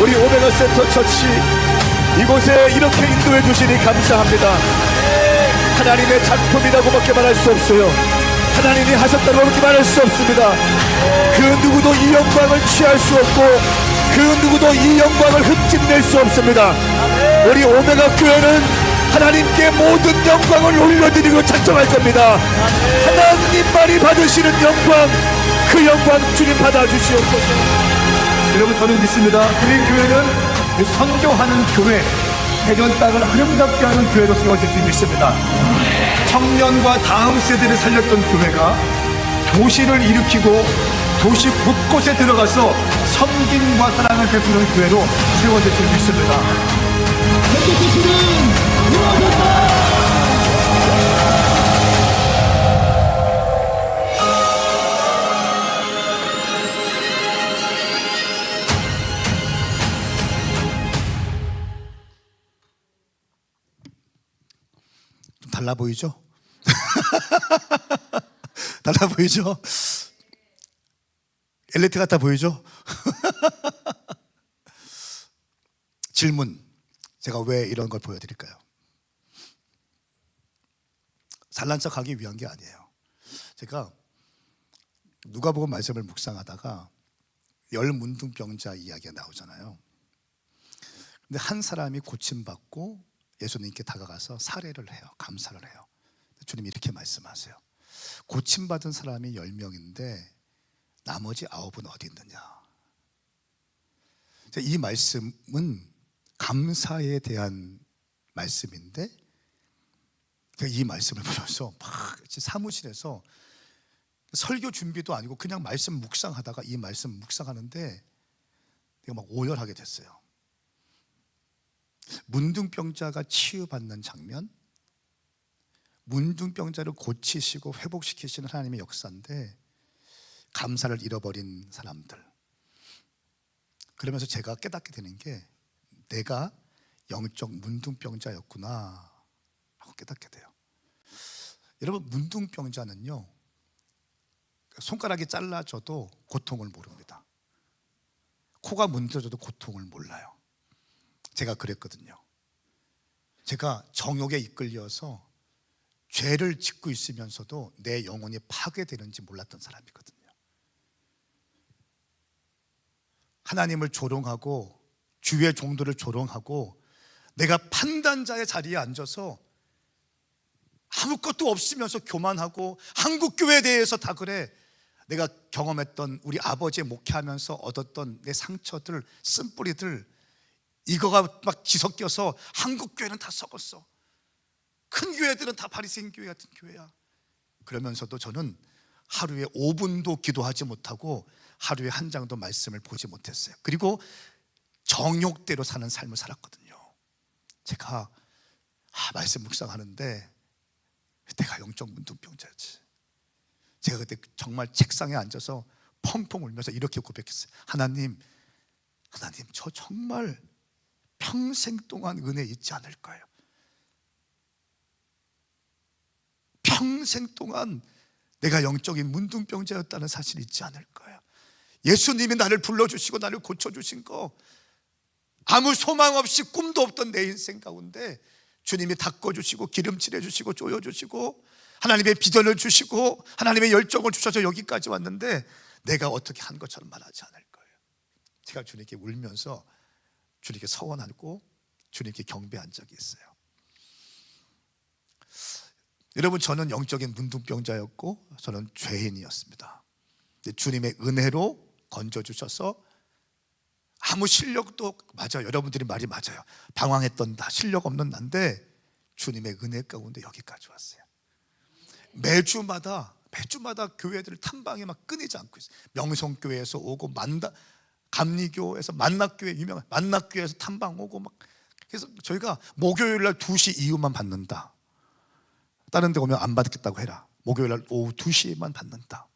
A: 우리 오메가 센터 처치 이곳에 이렇게 인도해 주시니 감사합니다. 하나님의 작품이라고밖에 말할 수 없어요. 하나님이 하셨다고밖에 말할 수 없습니다. 그 누구도 이 영광을 취할 수 없고 그 누구도 이 영광을 흠집낼 수 없습니다. 우리 오메가 교회는 하나님께 모든 영광을 올려드리고 찬송할 겁니다. 하나님만이 받으시는 영광, 그 영광 주님 받아주시옵소서. 여러분, 저는 믿습니다. 우리 교회는 선교하는 교회, 대전 땅을 아름답게 하는 교회로 세워질 수 믿습니다. 청년과 다음 세대를 살렸던 교회가 도시를 일으키고 도시 곳곳에 들어가서 섬김과 사랑을 베푸는 교회로 세워질 수 믿습니다. 달라 보이죠? 달라 보이죠? 엘리트 같아 보이죠? 질문, 제가 왜 이런 걸 보여드릴까요? 잘난 척하기 위한 게 아니에요. 제가 누가복음 말씀을 묵상하다가 열 문둥병자 이야기가 나오잖아요. 근데 한 사람이 고침받고 예수님께 다가가서 사례를 해요. 감사를 해요. 주님이 이렇게 말씀하세요. 고침받은 사람이 10명인데 나머지 9은 어디 있느냐. 이 말씀은 감사에 대한 말씀인데 이 말씀을 보면서 막 사무실에서 설교 준비도 아니고 그냥 말씀 묵상하다가 이 말씀 묵상하는데 내가 막 오열하게 됐어요. 문둥병자가 치유받는 장면, 문둥병자를 고치시고 회복시키시는 하나님의 역사인데 감사를 잃어버린 사람들. 그러면서 제가 깨닫게 되는 게 내가 영적 문둥병자였구나 하고 깨닫게 돼요. 여러분, 문둥병자는요 손가락이 잘라져도 고통을 모릅니다. 코가 문드러져도 고통을 몰라요. 제가 그랬거든요. 제가 정욕에 이끌려서 죄를 짓고 있으면서도 내 영혼이 파괴되는지 몰랐던 사람이거든요. 하나님을 조롱하고 주의 종들을 조롱하고 내가 판단자의 자리에 앉아서 아무것도 없으면서 교만하고 한국교회에 대해서 다 그래. 내가 경험했던 우리 아버지의 목회하면서 얻었던 내 상처들, 쓴뿌리들, 이거가 막 뒤섞여서 한국교회는 다 썩었어. 큰 교회들은 다 바리새인 교회 같은 교회야. 그러면서도 저는 하루에 5분도 기도하지 못하고 하루에 한 장도 말씀을 보지 못했어요. 그리고 정욕대로 사는 삶을 살았거든요. 제가 말씀 묵상하는데 내가 영적 문둥병자였지. 제가 그때 정말 책상에 앉아서 펑펑 울면서 이렇게 고백했어요. 하나님 저 정말 평생 동안 은혜 잊지 않을 거예요. 평생 동안 내가 영적인 문둥병자였다는 사실 잊지 않을 거예요. 예수님이 나를 불러주시고 나를 고쳐주신 거, 아무 소망 없이 꿈도 없던 내 인생 가운데 주님이 닦아주시고 기름칠해 주시고 조여주시고 하나님의 비전을 주시고 하나님의 열정을 주셔서 여기까지 왔는데 내가 어떻게 한 것처럼 말하지 않을 거예요. 제가 주님께 울면서 주님께 서원하고 주님께 경배한 적이 있어요. 여러분, 저는 영적인 문둥병자였고 저는 죄인이었습니다. 주님의 은혜로 건져주셔서 아무 실력도, 맞아요, 여러분들이 말이 맞아요, 방황했던 나, 실력 없는 난데 주님의 은혜 가운데 여기까지 왔어요. 매주마다 교회들 탐방이 막 끊이지 않고 있어요. 명성교회에서 오고 감리교에서 만낙교회, 유명한 만낙교회에서 탐방 오고 막. 그래서 저희가 목요일날 2시 이후만 받는다, 다른 데 오면 안 받겠다고 해라, 목요일날 오후 2시에만 받는다.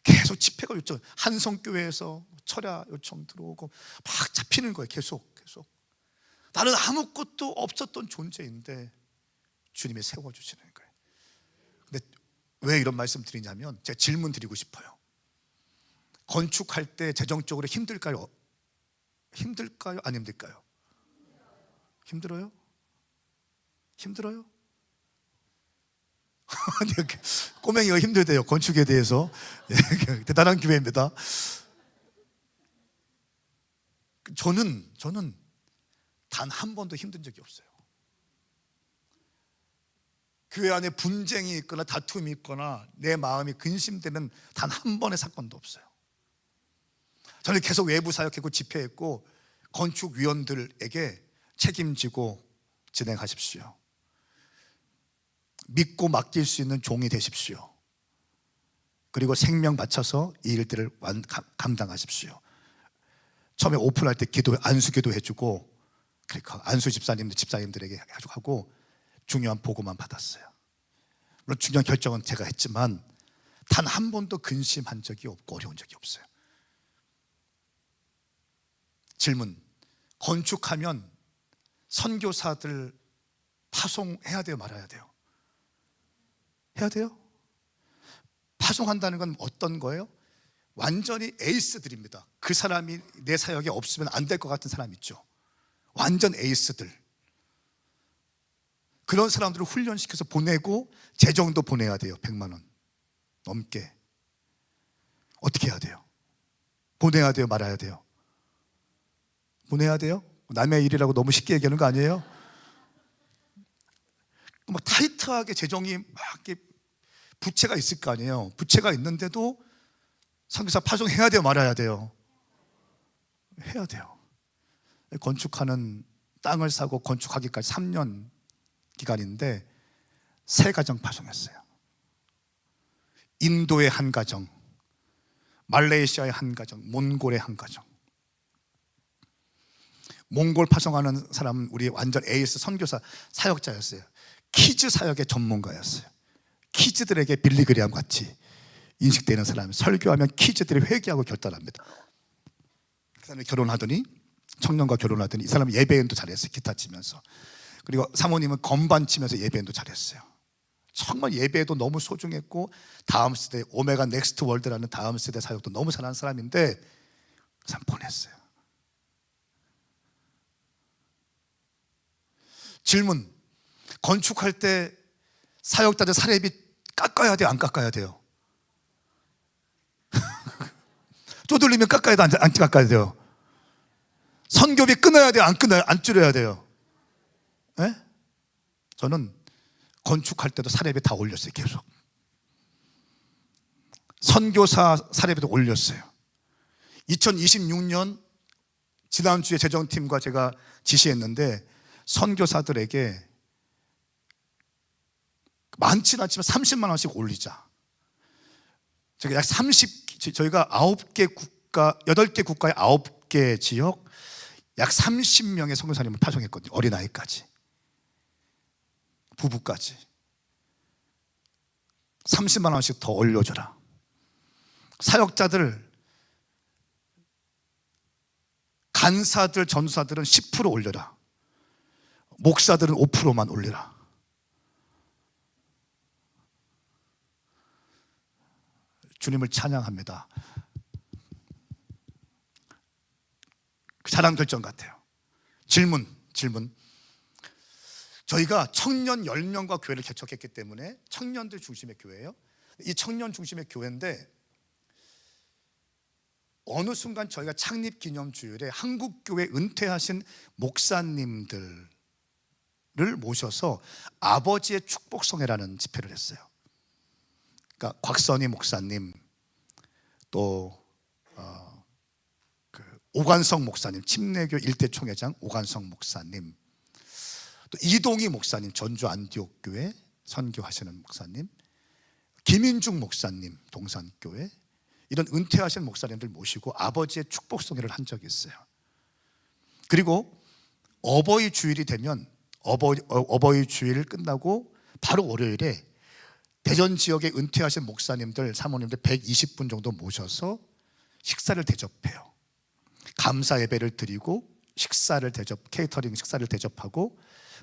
A: 계속 집회가 요청, 한성교회에서 철야 요청 들어오고 막 잡히는 거예요. 계속 나는 아무것도 없었던 존재인데 주님이 세워주시는 거예요. 근데 왜 이런 말씀 드리냐면, 제가 질문 드리고 싶어요. 건축할 때 재정적으로 힘들까요? 안 힘들까요? 힘들어요? 꼬맹이가 힘들대요, 건축에 대해서. 대단한 교회입니다. 저는 단 한 번도 힘든 적이 없어요. 교회 안에 분쟁이 있거나 다툼이 있거나 내 마음이 근심되는 단 한 번의 사건도 없어요. 저는 계속 외부 사역했고 집회했고 건축위원들에게 책임지고 진행하십시오. 믿고 맡길 수 있는 종이 되십시오. 그리고 생명 바쳐서 이 일들을 감당하십시오. 처음에 오픈할 때 안수기도 해주고, 그러니까 안수 집사님들에게 하고 중요한 보고만 받았어요. 물론 중요한 결정은 제가 했지만 단 한 번도 근심한 적이 없고 어려운 적이 없어요. 질문: 건축하면 선교사들 파송해야 돼요, 말아야 돼요? 해야 돼요? 파송한다는 건 어떤 거예요? 완전히 에이스들입니다. 그 사람이 내 사역에 없으면 안 될 것 같은 사람 있죠. 완전 에이스들, 그런 사람들을 훈련시켜서 보내고 재정도 보내야 돼요. 100만 원 넘게. 어떻게 해야 돼요? 보내야 돼요, 말아야 돼요? 보내야 돼요? 남의 일이라고 너무 쉽게 얘기하는 거 아니에요? 막 타이트하게 재정이 막 이렇게 부채가 있을 거 아니에요. 부채가 있는데도 선교사 파송해야 돼요, 말아야 돼요? 해야 돼요. 건축하는, 땅을 사고 건축하기까지 3년 기간인데 3가정 파송했어요. 인도의 한 가정, 말레이시아의 한 가정, 몽골의 한 가정. 몽골 파송하는 사람은 우리 완전 에이스 선교사 사역자였어요. 키즈 사역의 전문가였어요. 키즈들에게 빌리그리암 같이 인식되는 사람이, 설교하면 키즈들이 회개하고 결단합니다. 그 사람이 결혼하더니, 청년과 결혼하더니 이 사람은 예배인도 잘했어요, 기타 치면서. 그리고 사모님은 건반 치면서 예배인도 잘했어요. 정말 예배도 너무 소중했고 다음 세대 오메가 넥스트 월드라는 다음 세대 사역도 너무 잘하는 사람인데 참 보냈어요. 질문: 건축할 때 사역자들 사례비 깎아야 돼요, 안 깎아야 돼요? 쪼들리면 깎아야 돼요, 안 깎아야 돼요? 선교비 끊어야 돼요, 안 끊어요, 안 줄여야 돼요? 네? 저는 건축할 때도 사례비 다 올렸어요. 계속 선교사 사례비도 올렸어요. 2026년 지난주에 재정팀과 제가 지시했는데 선교사들에게 많지는 않지만 30만 원씩 올리자. 저희가 약 저희가 9개 국가, 8개 국가의 9개 지역 약 30명의 선교사님을 파송했거든요. 어린아이까지, 부부까지. 30만 원씩 더 올려줘라. 사역자들, 간사들, 전사들은 10% 올려라. 목사들은 5%만 올려라. 주님을 찬양합니다. 잘한 결정 같아요. 질문. 저희가 청년 10명과 교회를 개척했기 때문에 청년들 중심의 교회예요. 이 청년 중심의 교회인데 어느 순간 저희가 창립기념주일에 한국교회 은퇴하신 목사님들을 모셔서 아버지의 축복성회라는 집회를 했어요. 그러니까 곽선희 목사님, 또 오관성 목사님, 침례교 일대 총회장 오관성 목사님, 또 이동희 목사님, 전주 안디옥교회 선교하시는 목사님, 김인중 목사님, 동산교회, 이런 은퇴하신 목사님들 모시고 아버지의 축복성회를 한 적이 있어요. 그리고 어버이 주일이 되면 어버이 주일 끝나고 바로 월요일에 대전 지역에 은퇴하신 목사님들, 사모님들 120분 정도 모셔서 식사를 대접해요. 감사 예배를 드리고 케이터링 식사를 대접하고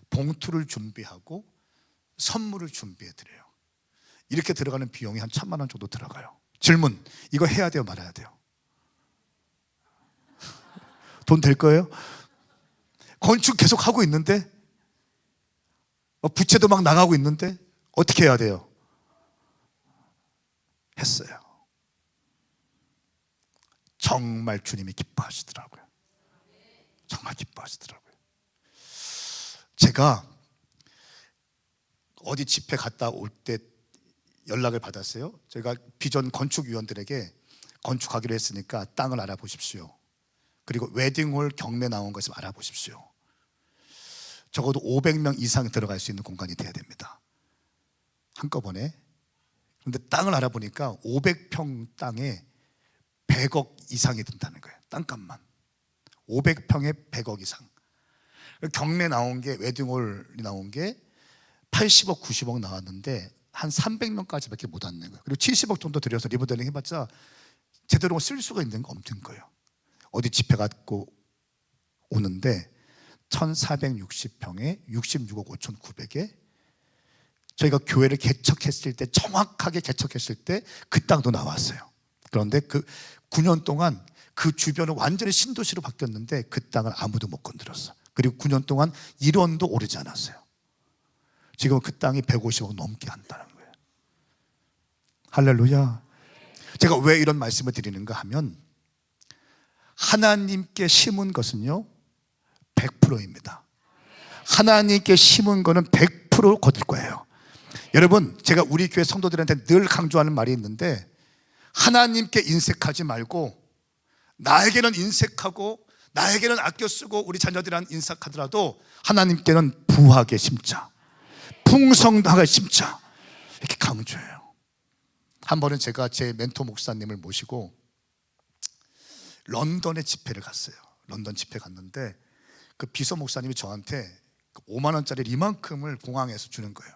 A: 봉투를 준비하고 선물을 준비해 드려요. 이렇게 들어가는 비용이 한 1,000만 원 정도 들어가요. 질문: 이거 해야 돼요, 말아야 돼요? 돈 될 거예요? 건축 계속 하고 있는데, 부채도 막 나가고 있는데 어떻게 해야 돼요? 했어요. 정말 주님이 기뻐하시더라고요. 정말 기뻐하시더라고요. 제가 어디 집회 갔다 올 때 연락을 받았어요. 제가 비전 건축위원들에게 건축하기로 했으니까 땅을 알아보십시오. 그리고 웨딩홀 경매 나온 것을 알아보십시오. 적어도 500명 이상 들어갈 수 있는 공간이 돼야 됩니다. 한꺼번에. 그런데 땅을 알아보니까 500평 땅에 100억 이상이 든다는 거예요. 땅값만 500평에 100억 이상. 경매 나온 게, 웨딩홀이 나온 게 80억 90억 나왔는데 한 300명까지밖에 못 왔는 거예요. 그리고 70억 정도 들여서 리모델링 해봤자 제대로 쓸 수가 있는 거 없는 거예요. 어디 집회 갖고 오는데 1460평에 66억 5,900에 저희가 교회를 개척했을 때, 정확하게 개척했을 때 그 땅도 나왔어요. 그런데 그 9년 동안 그 주변은 완전히 신도시로 바뀌었는데 그 땅을 아무도 못 건드렸어. 그리고 9년 동안 1원도 오르지 않았어요. 지금 그 땅이 150억 넘게 한다는 거예요. 할렐루야. 제가 왜 이런 말씀을 드리는가 하면, 하나님께 심은 것은요 100%입니다. 하나님께 심은 거는 100% 거둘 거예요. 여러분, 제가 우리 교회 성도들한테 늘 강조하는 말이 있는데, 하나님께 인색하지 말고 나에게는 인색하고 나에게는 아껴 쓰고 우리 자녀들한테 인색하더라도 하나님께는 부하게 심자, 풍성하게 심자, 이렇게 강조해요. 한 번은 제가 제 멘토 목사님을 모시고 런던에 집회를 갔어요. 런던 집회 갔는데 그 비서 목사님이 저한테 5만 원짜리 이만큼을 공항에서 주는 거예요.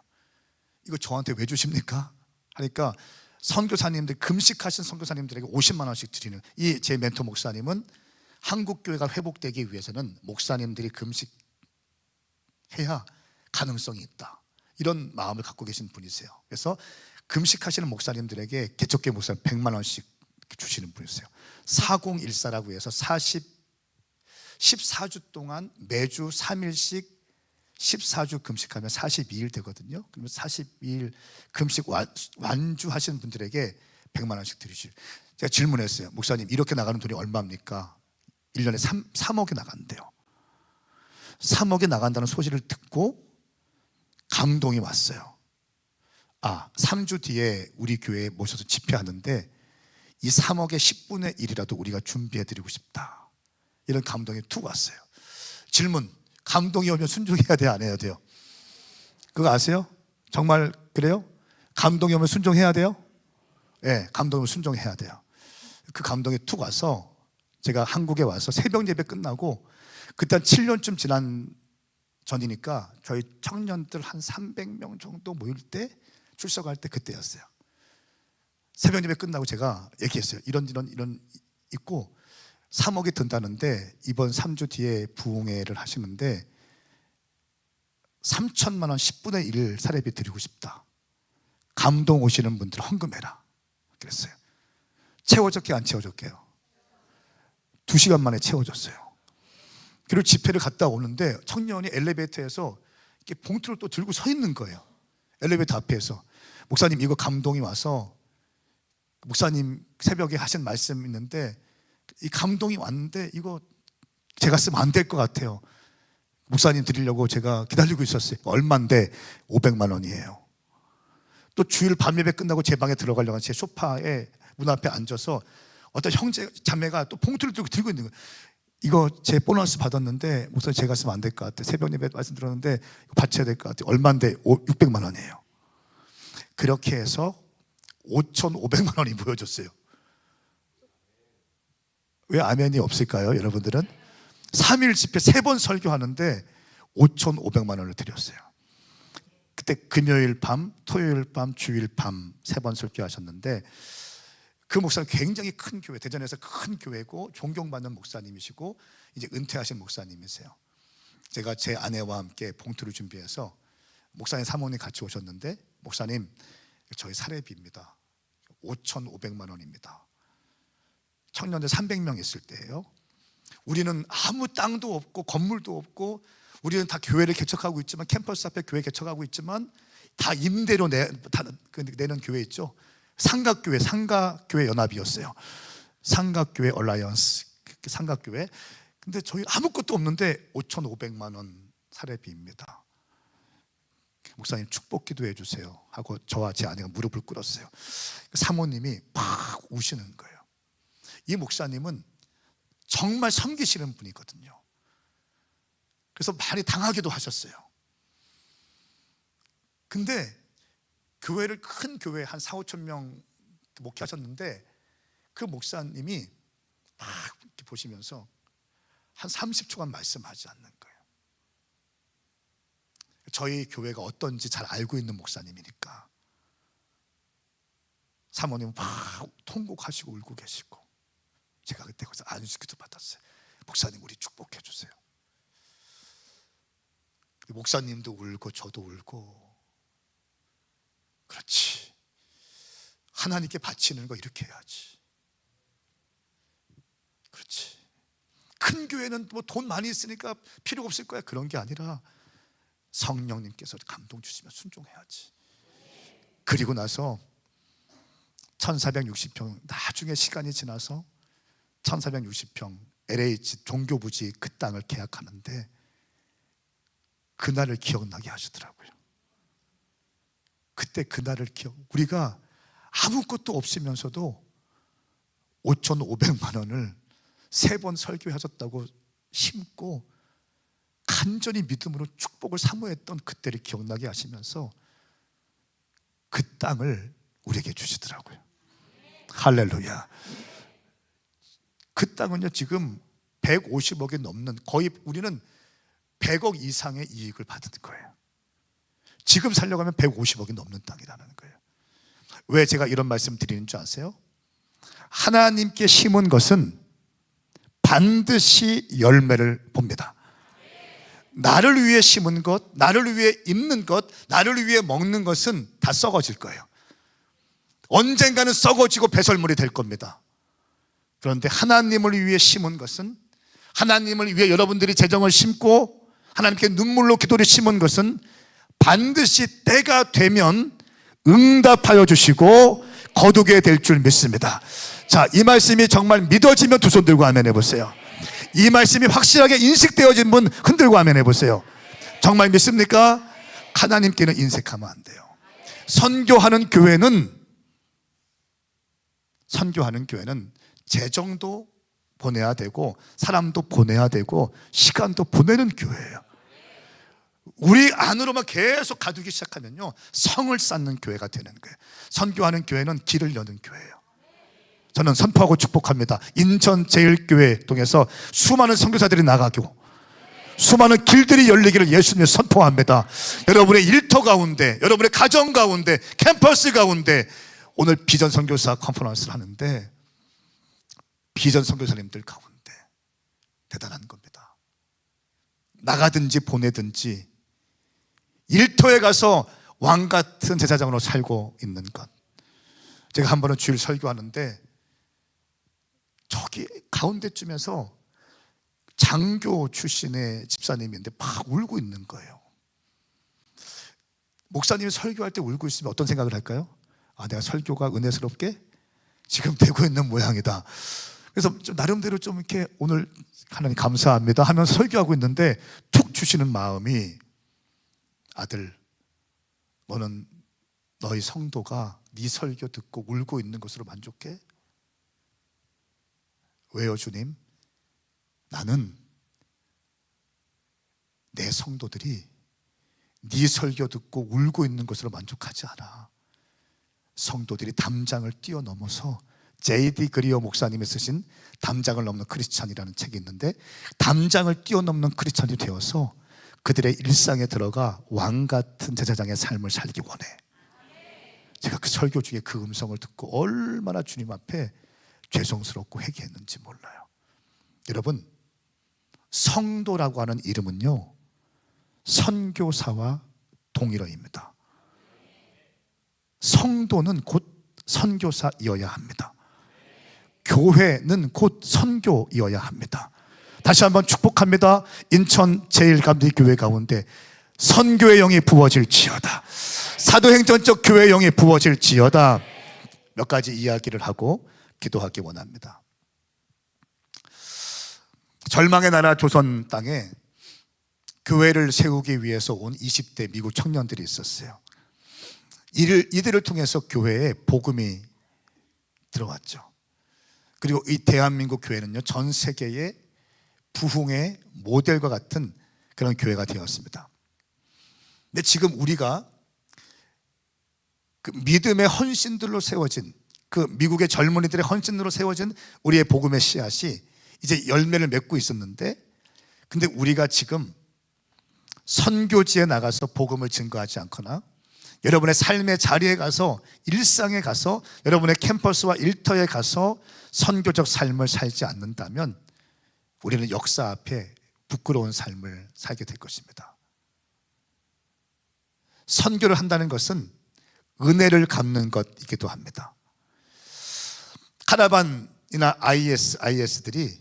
A: 이거 저한테 왜 주십니까? 하니까 선교사님들, 금식하신 선교사님들에게 50만 원씩 드리는, 이 제 멘토 목사님은 한국 교회가 회복되기 위해서는 목사님들이 금식해야 가능성이 있다. 이런 마음을 갖고 계신 분이세요. 그래서 금식하시는 목사님들에게 개척교회 목사님 100만 원씩 주시는 분이세요. 4014라고 해서 14주 동안 매주 3일씩 14주 금식하면 42일 되거든요. 그러면 42일 금식 완주하시는 분들에게 100만 원씩 드리시죠. 제가 질문했어요. 목사님, 이렇게 나가는 돈이 얼마입니까? 1년에 3억이 나간대요. 3억이 나간다는 소식을 듣고 감동이 왔어요. 3주 뒤에 우리 교회에 모셔서 집회하는데 이 3억의 10분의 1이라도 우리가 준비해드리고 싶다. 이런 감동이 툭 왔어요. 질문, 감동이 오면 순종해야 돼요, 안 해야 돼요? 그거 아세요? 정말 그래요? 감동이 오면 순종해야 돼요? 네, 감동이 오면 순종해야 돼요. 그 감동이 툭 와서 제가 한국에 와서 새벽 예배 끝나고 그때 한 7년쯤 지난 전이니까 저희 청년들 한 300명 정도 모일 때 출석할 때 그때였어요. 새벽 예배 끝나고 제가 얘기했어요. 이런 있고 3억이 든다는데 이번 3주 뒤에 부흥회를 하시는데 3천만 원 10분의 1 사례비 드리고 싶다. 감동 오시는 분들 헌금해라. 그랬어요. 채워졌게 안 채워졌게요? 2시간 만에 채워졌어요. 그리고 집회를 갔다 오는데 청년이 엘리베이터에서 이렇게 봉투를 또 들고 서 있는 거예요. 엘리베이터 앞에서. 목사님, 이거 감동이 와서 목사님 새벽에 하신 말씀 있는데 이 감동이 왔는데 이거 제가 쓰면 안 될 것 같아요. 목사님 드리려고 제가 기다리고 있었어요. 얼마인데? 500만 원이에요. 또 주일 밤 예배 끝나고 제 방에 들어가려고 제 소파에 문 앞에 앉아서 어떤 형제 자매가 또 봉투를 들고 있는 거예요. 이거 제 보너스 받았는데 목사님 제가 쓰면 안 될 것 같아요. 새벽 예배 말씀 들었는데 이거 바쳐야 될 것 같아요. 얼마인데? 600만 원이에요. 그렇게 해서 5,500만 원이 모여졌어요. 왜 아멘이 없을까요, 여러분들은? 3일 집회 3번 설교하는데 5,500만 원을 드렸어요. 그때 금요일 밤, 토요일 밤, 주일 밤 3번 설교하셨는데 그 목사님 굉장히 큰 교회, 대전에서 큰 교회고 존경받는 목사님이시고 이제 은퇴하신 목사님이세요. 제가 제 아내와 함께 봉투를 준비해서 목사님 사모님 같이 오셨는데 목사님, 저희 사례비입니다. 5,500만 원입니다. 청년들 300명 있을 때예요. 우리는 아무 땅도 없고 건물도 없고 우리는 다 교회를 개척하고 있지만 캠퍼스 앞에 교회 개척하고 있지만 다 임대료 내는 교회 있죠. 상가교회 연합이었어요. 상가교회 얼라이언스 상가교회. 근데 저희 아무것도 없는데 5,500만 원 사례비입니다. 목사님 축복 기도해 주세요 하고 저와 제 아내가 무릎을 꿇었어요. 사모님이 막 우시는 거예요. 이 목사님은 정말 섬기시는 분이거든요. 그래서 많이 당하기도 하셨어요. 근데 교회를 큰 교회 한 4, 5천 명 목회하셨는데 그 목사님이 막 이렇게 보시면서 한 30초간 말씀하지 않는 거예요. 저희 교회가 어떤지 잘 알고 있는 목사님이니까 사모님은 막 통곡하시고 울고 계시고 제가 그때 거기서 안수기도 받았어요. 목사님, 우리 축복해 주세요. 목사님도 울고 저도 울고. 그렇지, 하나님께 바치는 거 이렇게 해야지. 그렇지, 큰 교회는 뭐 돈 많이 있으니까 필요가 없을 거야. 그런 게 아니라 성령님께서 감동 주시면 순종해야지. 그리고 나서 1460평 나중에 시간이 지나서 1460평 LH 종교부지 그 땅을 계약하는데 그날을 기억나게 하시더라고요. 그때 그날을 우리가 아무것도 없으면서도 5,500만 원을 3번 설교하셨다고 심고 간절히 믿음으로 축복을 사모했던 그때를 기억나게 하시면서 그 땅을 우리에게 주시더라고요. 할렐루야. 그 땅은요 지금 150억이 넘는, 거의 우리는 100억 이상의 이익을 받은 거예요. 지금 살려고 하면 150억이 넘는 땅이라는 거예요. 왜 제가 이런 말씀 드리는 줄 아세요? 하나님께 심은 것은 반드시 열매를 봅니다. 나를 위해 심은 것, 나를 위해 입는 것, 나를 위해 먹는 것은 다 썩어질 거예요. 언젠가는 썩어지고 배설물이 될 겁니다. 그런데 하나님을 위해 심은 것은, 하나님을 위해 여러분들이 재정을 심고 하나님께 눈물로 기도를 심은 것은 반드시 때가 되면 응답하여 주시고 거두게 될 줄 믿습니다. 자, 이 말씀이 정말 믿어지면 두 손 들고 아멘 해보세요. 이 말씀이 확실하게 인식되어진 분 흔들고 아멘 해보세요. 정말 믿습니까? 하나님께는 인색하면 안 돼요. 선교하는 교회는 재정도 보내야 되고 사람도 보내야 되고 시간도 보내는 교회예요. 우리 안으로만 계속 가두기 시작하면요, 성을 쌓는 교회가 되는 거예요. 선교하는 교회는 길을 여는 교회예요. 저는 선포하고 축복합니다. 인천 제일교회 통해서 수많은 선교사들이 나가고 수많은 길들이 열리기를 예수님 선포합니다. 여러분의 일터 가운데, 여러분의 가정 가운데, 캠퍼스 가운데 오늘 비전 선교사 컨퍼런스를 하는데 비전 선교사님들 가운데 대단한 겁니다. 나가든지 보내든지 일터에 가서 왕 같은 제사장으로 살고 있는 것. 제가 한 번은 주일 설교하는데 저기 가운데쯤에서 장교 출신의 집사님인데 막 울고 있는 거예요. 목사님이 설교할 때 울고 있으면 어떤 생각을 할까요? 아, 내가 설교가 은혜스럽게 지금 되고 있는 모양이다. 그래서 좀 나름대로 좀 이렇게 오늘 하나님 감사합니다 하면서 설교하고 있는데 툭 주시는 마음이, 아들, 너는 너희 성도가 네 설교 듣고 울고 있는 것으로 만족해? 왜요, 주님? 나는 내 성도들이 네 설교 듣고 울고 있는 것으로 만족하지 않아. 성도들이 담장을 뛰어넘어서, J.D. 그리어 목사님이 쓰신 담장을 넘는 크리스찬이라는 책이 있는데, 담장을 뛰어넘는 크리스찬이 되어서 그들의 일상에 들어가 왕 같은 제사장의 삶을 살기 원해. 제가 그 설교 중에 그 음성을 듣고 얼마나 주님 앞에 죄송스럽고 회개했는지 몰라요. 여러분, 성도라고 하는 이름은요, 선교사와 동일어입니다. 성도는 곧 선교사이어야 합니다. 교회는 곧 선교이어야 합니다. 다시 한번 축복합니다. 인천 제일감리교회 가운데 선교의 영이 부어질지어다. 사도행전적 교회의 영이 부어질지어다. 몇 가지 이야기를 하고 기도하기 원합니다. 절망의 나라 조선 땅에 교회를 세우기 위해서 온 20대 미국 청년들이 있었어요. 이들을 통해서 교회에 복음이 들어왔죠. 그리고 이 대한민국 교회는요, 전 세계의 부흥의 모델과 같은 그런 교회가 되었습니다. 근데 지금 우리가 그 믿음의 헌신들로 세워진, 그 미국의 젊은이들의 헌신으로 세워진 우리의 복음의 씨앗이 이제 열매를 맺고 있었는데, 근데 우리가 지금 선교지에 나가서 복음을 증거하지 않거나 여러분의 삶의 자리에 가서, 일상에 가서, 여러분의 캠퍼스와 일터에 가서 선교적 삶을 살지 않는다면 우리는 역사 앞에 부끄러운 삶을 살게 될 것입니다. 선교를 한다는 것은 은혜를 갚는 것이기도 합니다. 카라반이나 IS들이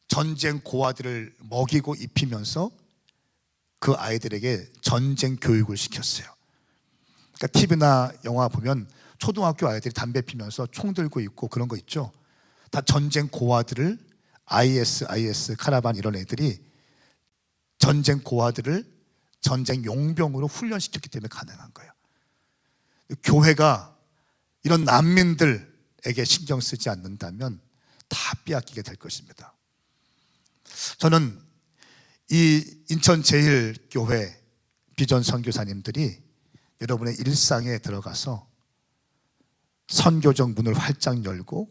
A: 전쟁 고아들을 먹이고 입히면서 그 아이들에게 전쟁 교육을 시켰어요. 그러니까 TV나 영화 보면 초등학교 아이들이 담배 피면서 총 들고 있고 그런 거 있죠. 다 전쟁 고아들을 IS, 카라반 이런 애들이 전쟁 고아들을 전쟁 용병으로 훈련시켰기 때문에 가능한 거예요. 교회가 이런 난민들에게 신경 쓰지 않는다면 다 빼앗기게 될 것입니다. 저는 이 인천 제일교회 비전 선교사님들이 여러분의 일상에 들어가서 선교적 문을 활짝 열고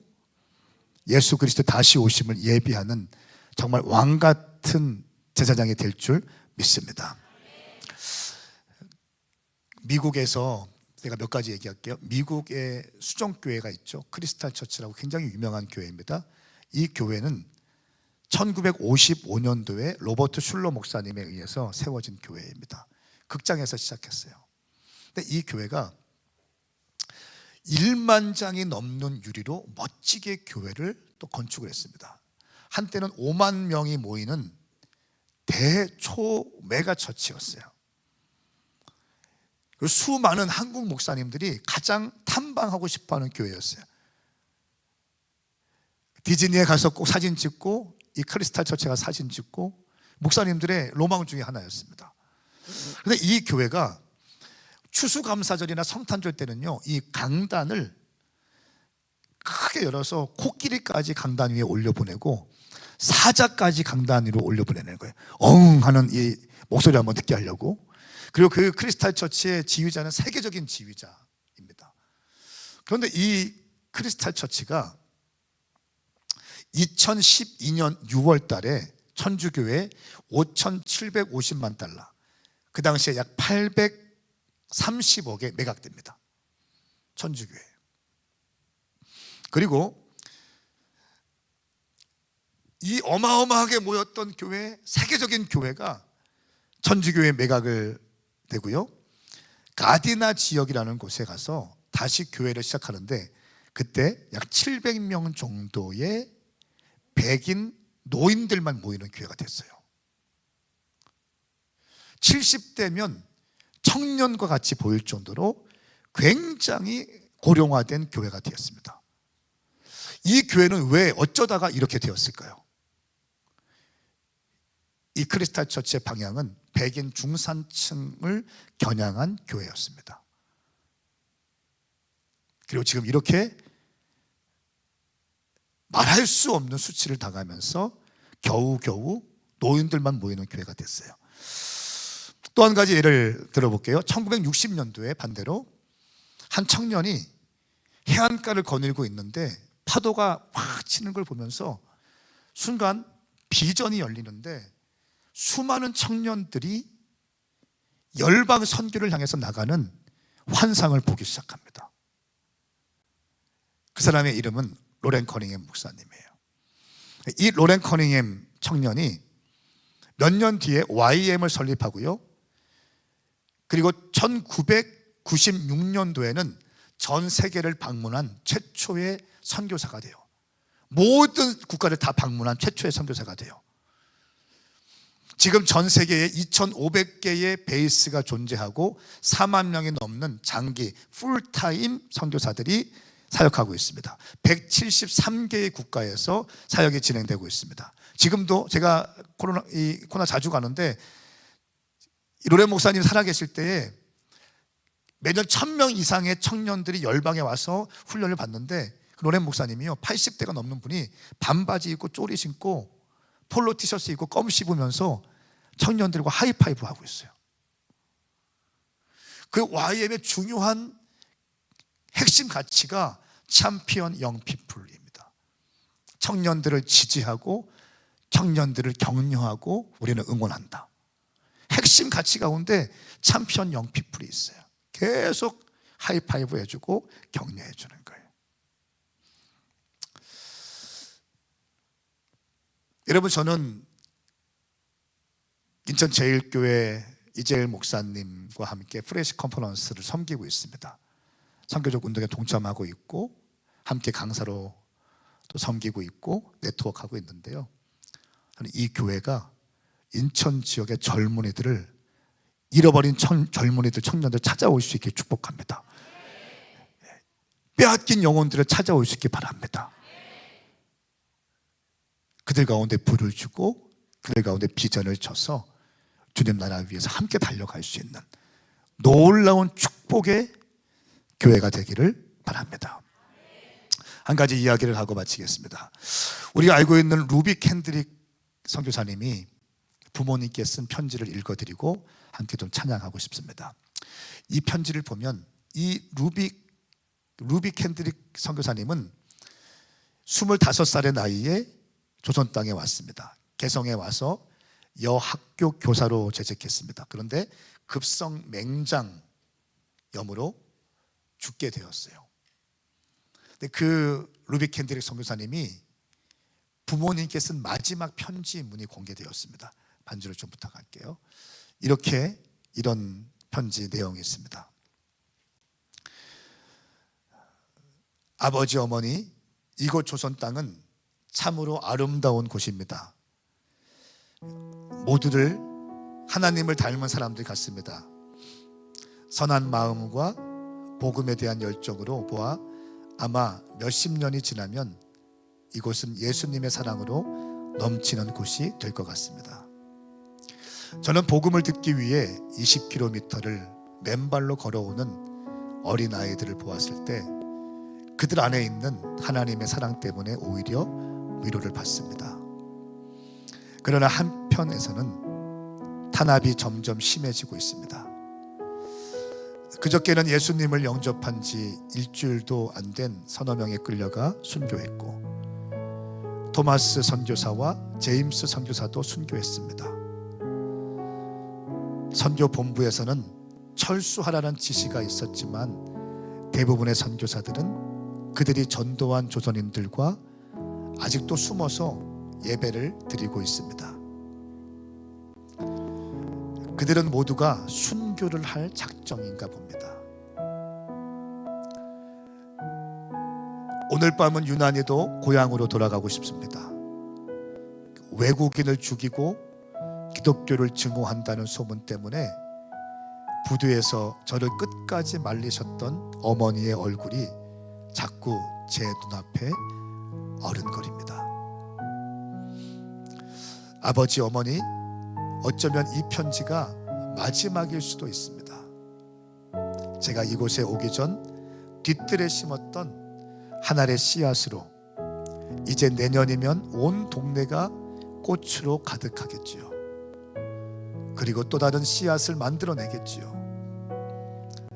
A: 예수 그리스도 다시 오심을 예비하는 정말 왕 같은 제사장이 될 줄 믿습니다. 미국에서 제가 몇 가지 얘기할게요. 미국의 수정교회가 있죠. 크리스탈 처치라고 굉장히 유명한 교회입니다. 이 교회는 1955년도에 로버트 슐러 목사님에 의해서 세워진 교회입니다. 극장에서 시작했어요. 근데 이 교회가 1만 장이 넘는 유리로 멋지게 교회를 또 건축을 했습니다. 한때는 5만 명이 모이는 대초 메가 처치였어요. 수많은 한국 목사님들이 가장 탐방하고 싶어하는 교회였어요. 디즈니에 가서 꼭 사진 찍고 이 크리스탈 처치가 사진 찍고 목사님들의 로망 중에 하나였습니다. 그런데 이 교회가 추수감사절이나 성탄절 때는요, 이 강단을 크게 열어서 코끼리까지 강단 위에 올려보내고 사자까지 강단 위로 올려보내는 거예요. 엉 하는 이 목소리 한번 듣게 하려고. 그리고 그 크리스탈 처치의 지휘자는 세계적인 지휘자입니다. 그런데 이 크리스탈 처치가 2012년 6월 달에 천주교회 5,750만 달러, 그 당시에 약 830억에 매각됩니다. 천주교회. 그리고 이 어마어마하게 모였던 교회, 세계적인 교회가 천주교회 매각을 되고요, 가디나 지역이라는 곳에 가서 다시 교회를 시작하는데 그때 약 700명 정도의 백인 노인들만 모이는 교회가 됐어요. 70대면 청년과 같이 보일 정도로 굉장히 고령화된 교회가 되었습니다. 이 교회는 왜 어쩌다가 이렇게 되었을까요? 이 크리스탈 처치의 방향은 백인 중산층을 겨냥한 교회였습니다. 그리고 지금 이렇게 말할 수 없는 수치를 당하면서 겨우겨우 노인들만 모이는 교회가 됐어요. 또 한 가지 예를 들어볼게요. 1960년도에 반대로 한 청년이 해안가를 거닐고 있는데 파도가 확 치는 걸 보면서 순간 비전이 열리는데 수많은 청년들이 열방 선교를 향해서 나가는 환상을 보기 시작합니다. 그 사람의 이름은 로렌 커닝햄 목사님이에요. 이 로렌 커닝햄 청년이 몇 년 뒤에 YM을 설립하고요, 그리고 1996년도에는 전 세계를 방문한 최초의 선교사가 돼요. 모든 국가를 다 방문한 최초의 선교사가 돼요. 지금 전 세계에 2,500개의 베이스가 존재하고 4만 명이 넘는 장기 풀타임 선교사들이 사역하고 있습니다. 173개의 국가에서 사역이 진행되고 있습니다. 지금도 제가 코로나 자주 가는데 로렌 목사님 살아계실 때에 매년 1,000명 이상의 청년들이 열방에 와서 훈련을 받는데 그 로렌 목사님이요, 80대가 넘는 분이 반바지 입고 쪼리 신고 폴로 티셔츠 입고 껌 씹으면서 청년들과 하이파이브 하고 있어요. 그 YM의 중요한 핵심 가치가 챔피언 영 피플입니다. 청년들을 지지하고 청년들을 격려하고 우리는 응원한다. 핵심 가치 가운데 챔피언 영 피플이 있어요. 계속 하이파이브 해주고 격려해 주는 거예요. 여러분, 저는 인천 제일교회 이재일 목사님과 함께 프레시 컨퍼런스를 섬기고 있습니다. 선교적 운동에 동참하고 있고 함께 강사로 또 섬기고 있고 네트워크하고 있는데요, 이 교회가 인천 지역의 젊은이들을, 잃어버린 젊은이들, 청년들 찾아올 수 있게 축복합니다. 빼앗긴 영혼들을 찾아올 수 있게 바랍니다. 그들 가운데 불을 주고 그들 가운데 비전을 줘서 주님 나라 위해서 함께 달려갈 수 있는 놀라운 축복의 교회가 되기를 바랍니다. 한 가지 이야기를 하고 마치겠습니다. 우리가 알고 있는 루비 캔드릭 선교사님이 부모님께 쓴 편지를 읽어드리고 함께 좀 찬양하고 싶습니다. 이 편지를 보면 이 루비 캔드릭 선교사님은 25살의 나이에 조선 땅에 왔습니다. 개성에 와서 여학교 교사로 재직했습니다. 그런데 급성 맹장염으로 죽게 되었어요. 근데 그 루비 캔드릭 선교사님이 부모님께 쓴 마지막 편지문이 공개되었습니다. 반주를 좀 부탁할게요. 이렇게 이런 편지 내용이 있습니다. 아버지 어머니, 이곳 조선 땅은 참으로 아름다운 곳입니다. 모두들 하나님을 닮은 사람들 같습니다. 선한 마음과 복음에 대한 열정으로 보아 아마 몇십 년이 지나면 이곳은 예수님의 사랑으로 넘치는 곳이 될 것 같습니다. 저는 복음을 듣기 위해 20km를 맨발로 걸어오는 어린 아이들을 보았을 때 그들 안에 있는 하나님의 사랑 때문에 오히려 위로를 받습니다. 그러나 한편에서는 탄압이 점점 심해지고 있습니다. 그저께는 예수님을 영접한 지 일주일도 안 된 서너 명에 끌려가 순교했고, 토마스 선교사와 제임스 선교사도 순교했습니다. 선교 본부에서는 철수하라는 지시가 있었지만 대부분의 선교사들은 그들이 전도한 조선인들과 아직도 숨어서 예배를 드리고 있습니다. 그들은 모두가 순교를 할 작정인가 봅니다. 오늘 밤은 유난히도 고향으로 돌아가고 싶습니다. 외국인을 죽이고 기독교를 증오한다는 소문 때문에 부두에서 저를 끝까지 말리셨던 어머니의 얼굴이 자꾸 제 눈앞에 어른거립니다. 아버지 어머니, 어쩌면 이 편지가 마지막일 수도 있습니다. 제가 이곳에 오기 전 뒤뜰에 심었던 한 알의 씨앗으로 이제 내년이면 온 동네가 꽃으로 가득하겠지요. 그리고 또 다른 씨앗을 만들어내겠지요.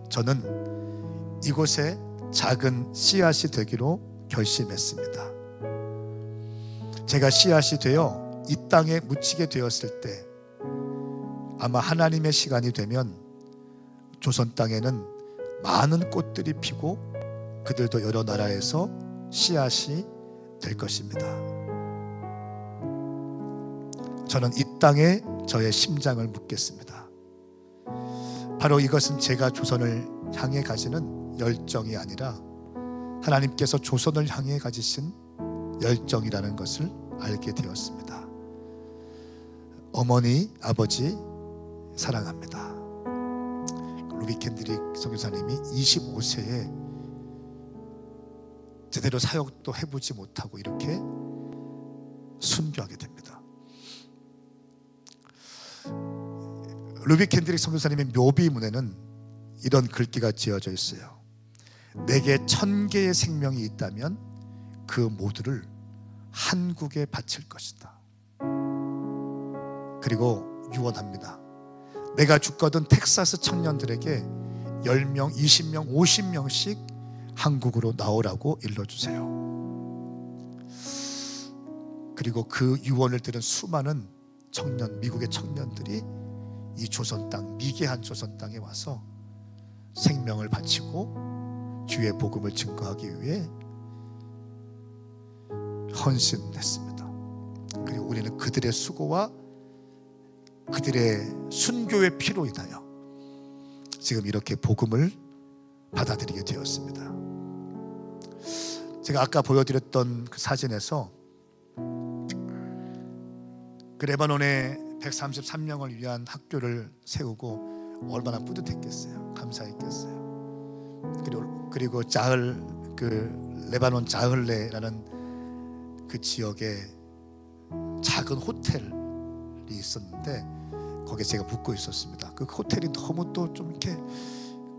A: 저는 이곳에 작은 씨앗이 되기로 결심했습니다. 제가 씨앗이 되어 이 땅에 묻히게 되었을 때 아마 하나님의 시간이 되면 조선 땅에는 많은 꽃들이 피고 그들도 여러 나라에서 씨앗이 될 것입니다. 저는 이 땅에 저의 심장을 묻겠습니다. 바로 이것은 제가 조선을 향해 가지는 열정이 아니라 하나님께서 조선을 향해 가지신 열정이라는 것을 알게 되었습니다. 어머니, 아버지 사랑합니다. 루비 켄드릭 선교사님이 25세에 제대로 사역도 해보지 못하고 이렇게 순교하게 됩니다. 루비 켄드릭 선교사님의 묘비문에는 이런 글귀가 지어져 있어요. 내게 1000개의 생명이 있다면 그 모두를 한국에 바칠 것이다. 그리고 유언합니다. 내가 죽거든 텍사스 청년들에게 10명, 20명, 50명씩 한국으로 나오라고 일러주세요. 그리고 그 유언을 들은 수많은 청년, 미국의 청년들이 이 조선 땅, 미개한 조선 땅에 와서 생명을 바치고 주의 복음을 증거하기 위해 헌신했습니다. 그리고 우리는 그들의 수고와 그들의 순교의 피로 인하여 지금 이렇게 복음을 받아들이게 되었습니다. 제가 아까 보여드렸던 그 사진에서 그 레바논에 133명을 위한 학교를 세우고 얼마나 뿌듯했겠어요. 감사했겠어요. 그리고 자흘, 그 레바논 자흘레라는 그 지역에 작은 호텔이 있었는데 거기에 제가 묵고 있었습니다. 그 호텔이 너무 또 좀 이렇게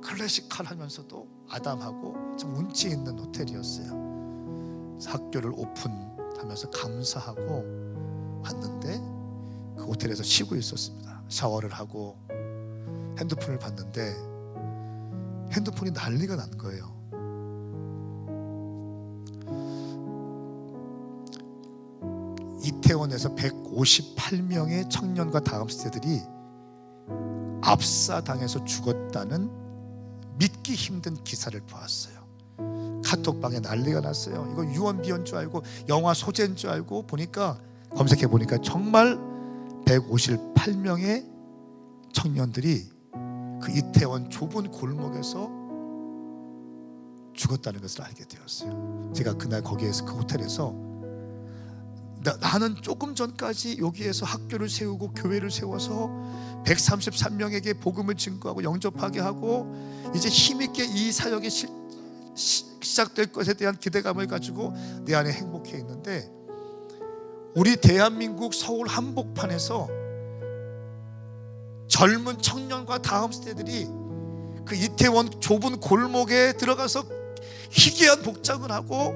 A: 클래시컬하면서도 아담하고 좀 운치 있는 호텔이었어요. 그래서 학교를 오픈하면서 감사하고 왔는데 그 호텔에서 쉬고 있었습니다. 샤워를 하고 핸드폰을 봤는데 핸드폰이 난리가 난 거예요. 이태원에서 158명의 청년과 다음 세대들이 압사당해서 죽었다는 믿기 힘든 기사를 보았어요. 카톡방에 난리가 났어요. 이거 유언비어인 줄 알고 영화 소재인 줄 알고 보니까, 검색해 보니까 정말 158명의 청년들이 그 이태원 좁은 골목에서 죽었다는 것을 알게 되었어요. 제가 그날 거기에서, 그 호텔에서 나는 조금 전까지 여기에서 학교를 세우고 교회를 세워서 133명에게 복음을 증거하고 영접하게 하고 이제 힘있게 이 사역이 시작될 것에 대한 기대감을 가지고 내 안에 행복해 있는데, 우리 대한민국 서울 한복판에서 젊은 청년과 다음 세대들이 그 이태원 좁은 골목에 들어가서 희귀한 복장을 하고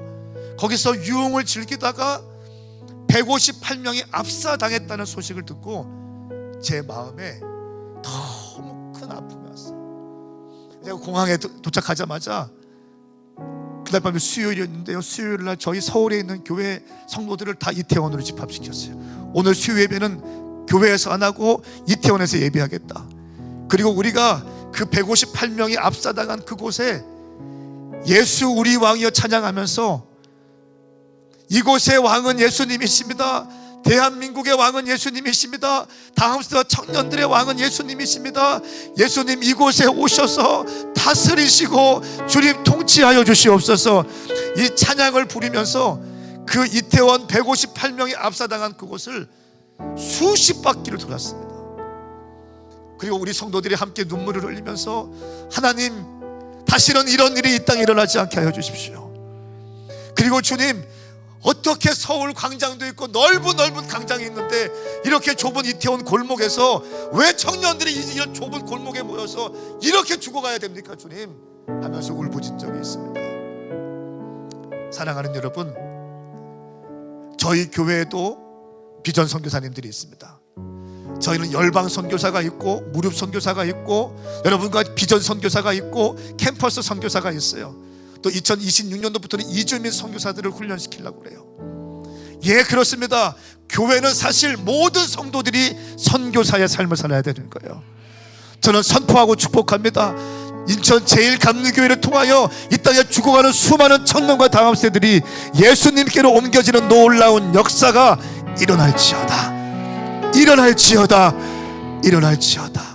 A: 거기서 유흥을 즐기다가 158명이 압사당했다는 소식을 듣고 제 마음에 너무 큰 아픔이 왔어요. 제가 공항에 도착하자마자 그날 밤에 수요일이었는데요, 수요일날 저희 서울에 있는 교회 성도들을 다 이태원으로 집합시켰어요. 오늘 수요 예배는 교회에서 안 하고 이태원에서 예배하겠다. 그리고 우리가 그 158명이 압사당한 그곳에 예수 우리 왕이여 찬양하면서 이곳의 왕은 예수님이십니다. 대한민국의 왕은 예수님이십니다. 다음 세대 청년들의 왕은 예수님이십니다. 예수님 이곳에 오셔서 다스리시고 주님 통치하여 주시옵소서. 이 찬양을 부르면서 그 이태원 158명이 압사당한 그곳을 수십 바퀴를 돌았습니다. 그리고 우리 성도들이 함께 눈물을 흘리면서 하나님, 다시는 이런 일이 이 땅에 일어나지 않게 하여 주십시오. 그리고 주님, 어떻게 서울 광장도 있고 넓은 광장이 있는데 이렇게 좁은 이태원 골목에서 왜 청년들이 이런 좁은 골목에 모여서 이렇게 죽어가야 됩니까 주님? 하면서 울부짖은 적이 있습니다. 사랑하는 여러분, 저희 교회에도 비전 선교사님들이 있습니다. 저희는 열방 선교사가 있고 무릎 선교사가 있고 여러분과 비전 선교사가 있고 캠퍼스 선교사가 있어요. 또 2026년도부터는 이주민 선교사들을 훈련시키려고 그래요. 예, 그렇습니다. 교회는 사실 모든 성도들이 선교사의 삶을 살아야 되는 거예요. 저는 선포하고 축복합니다. 인천 제1감리교회를 통하여 이 땅에 죽어가는 수많은 청년과 다음 세대들이 예수님께로 옮겨지는 놀라운 역사가 일어날지어다. 일어날지어다. 일어날지어다.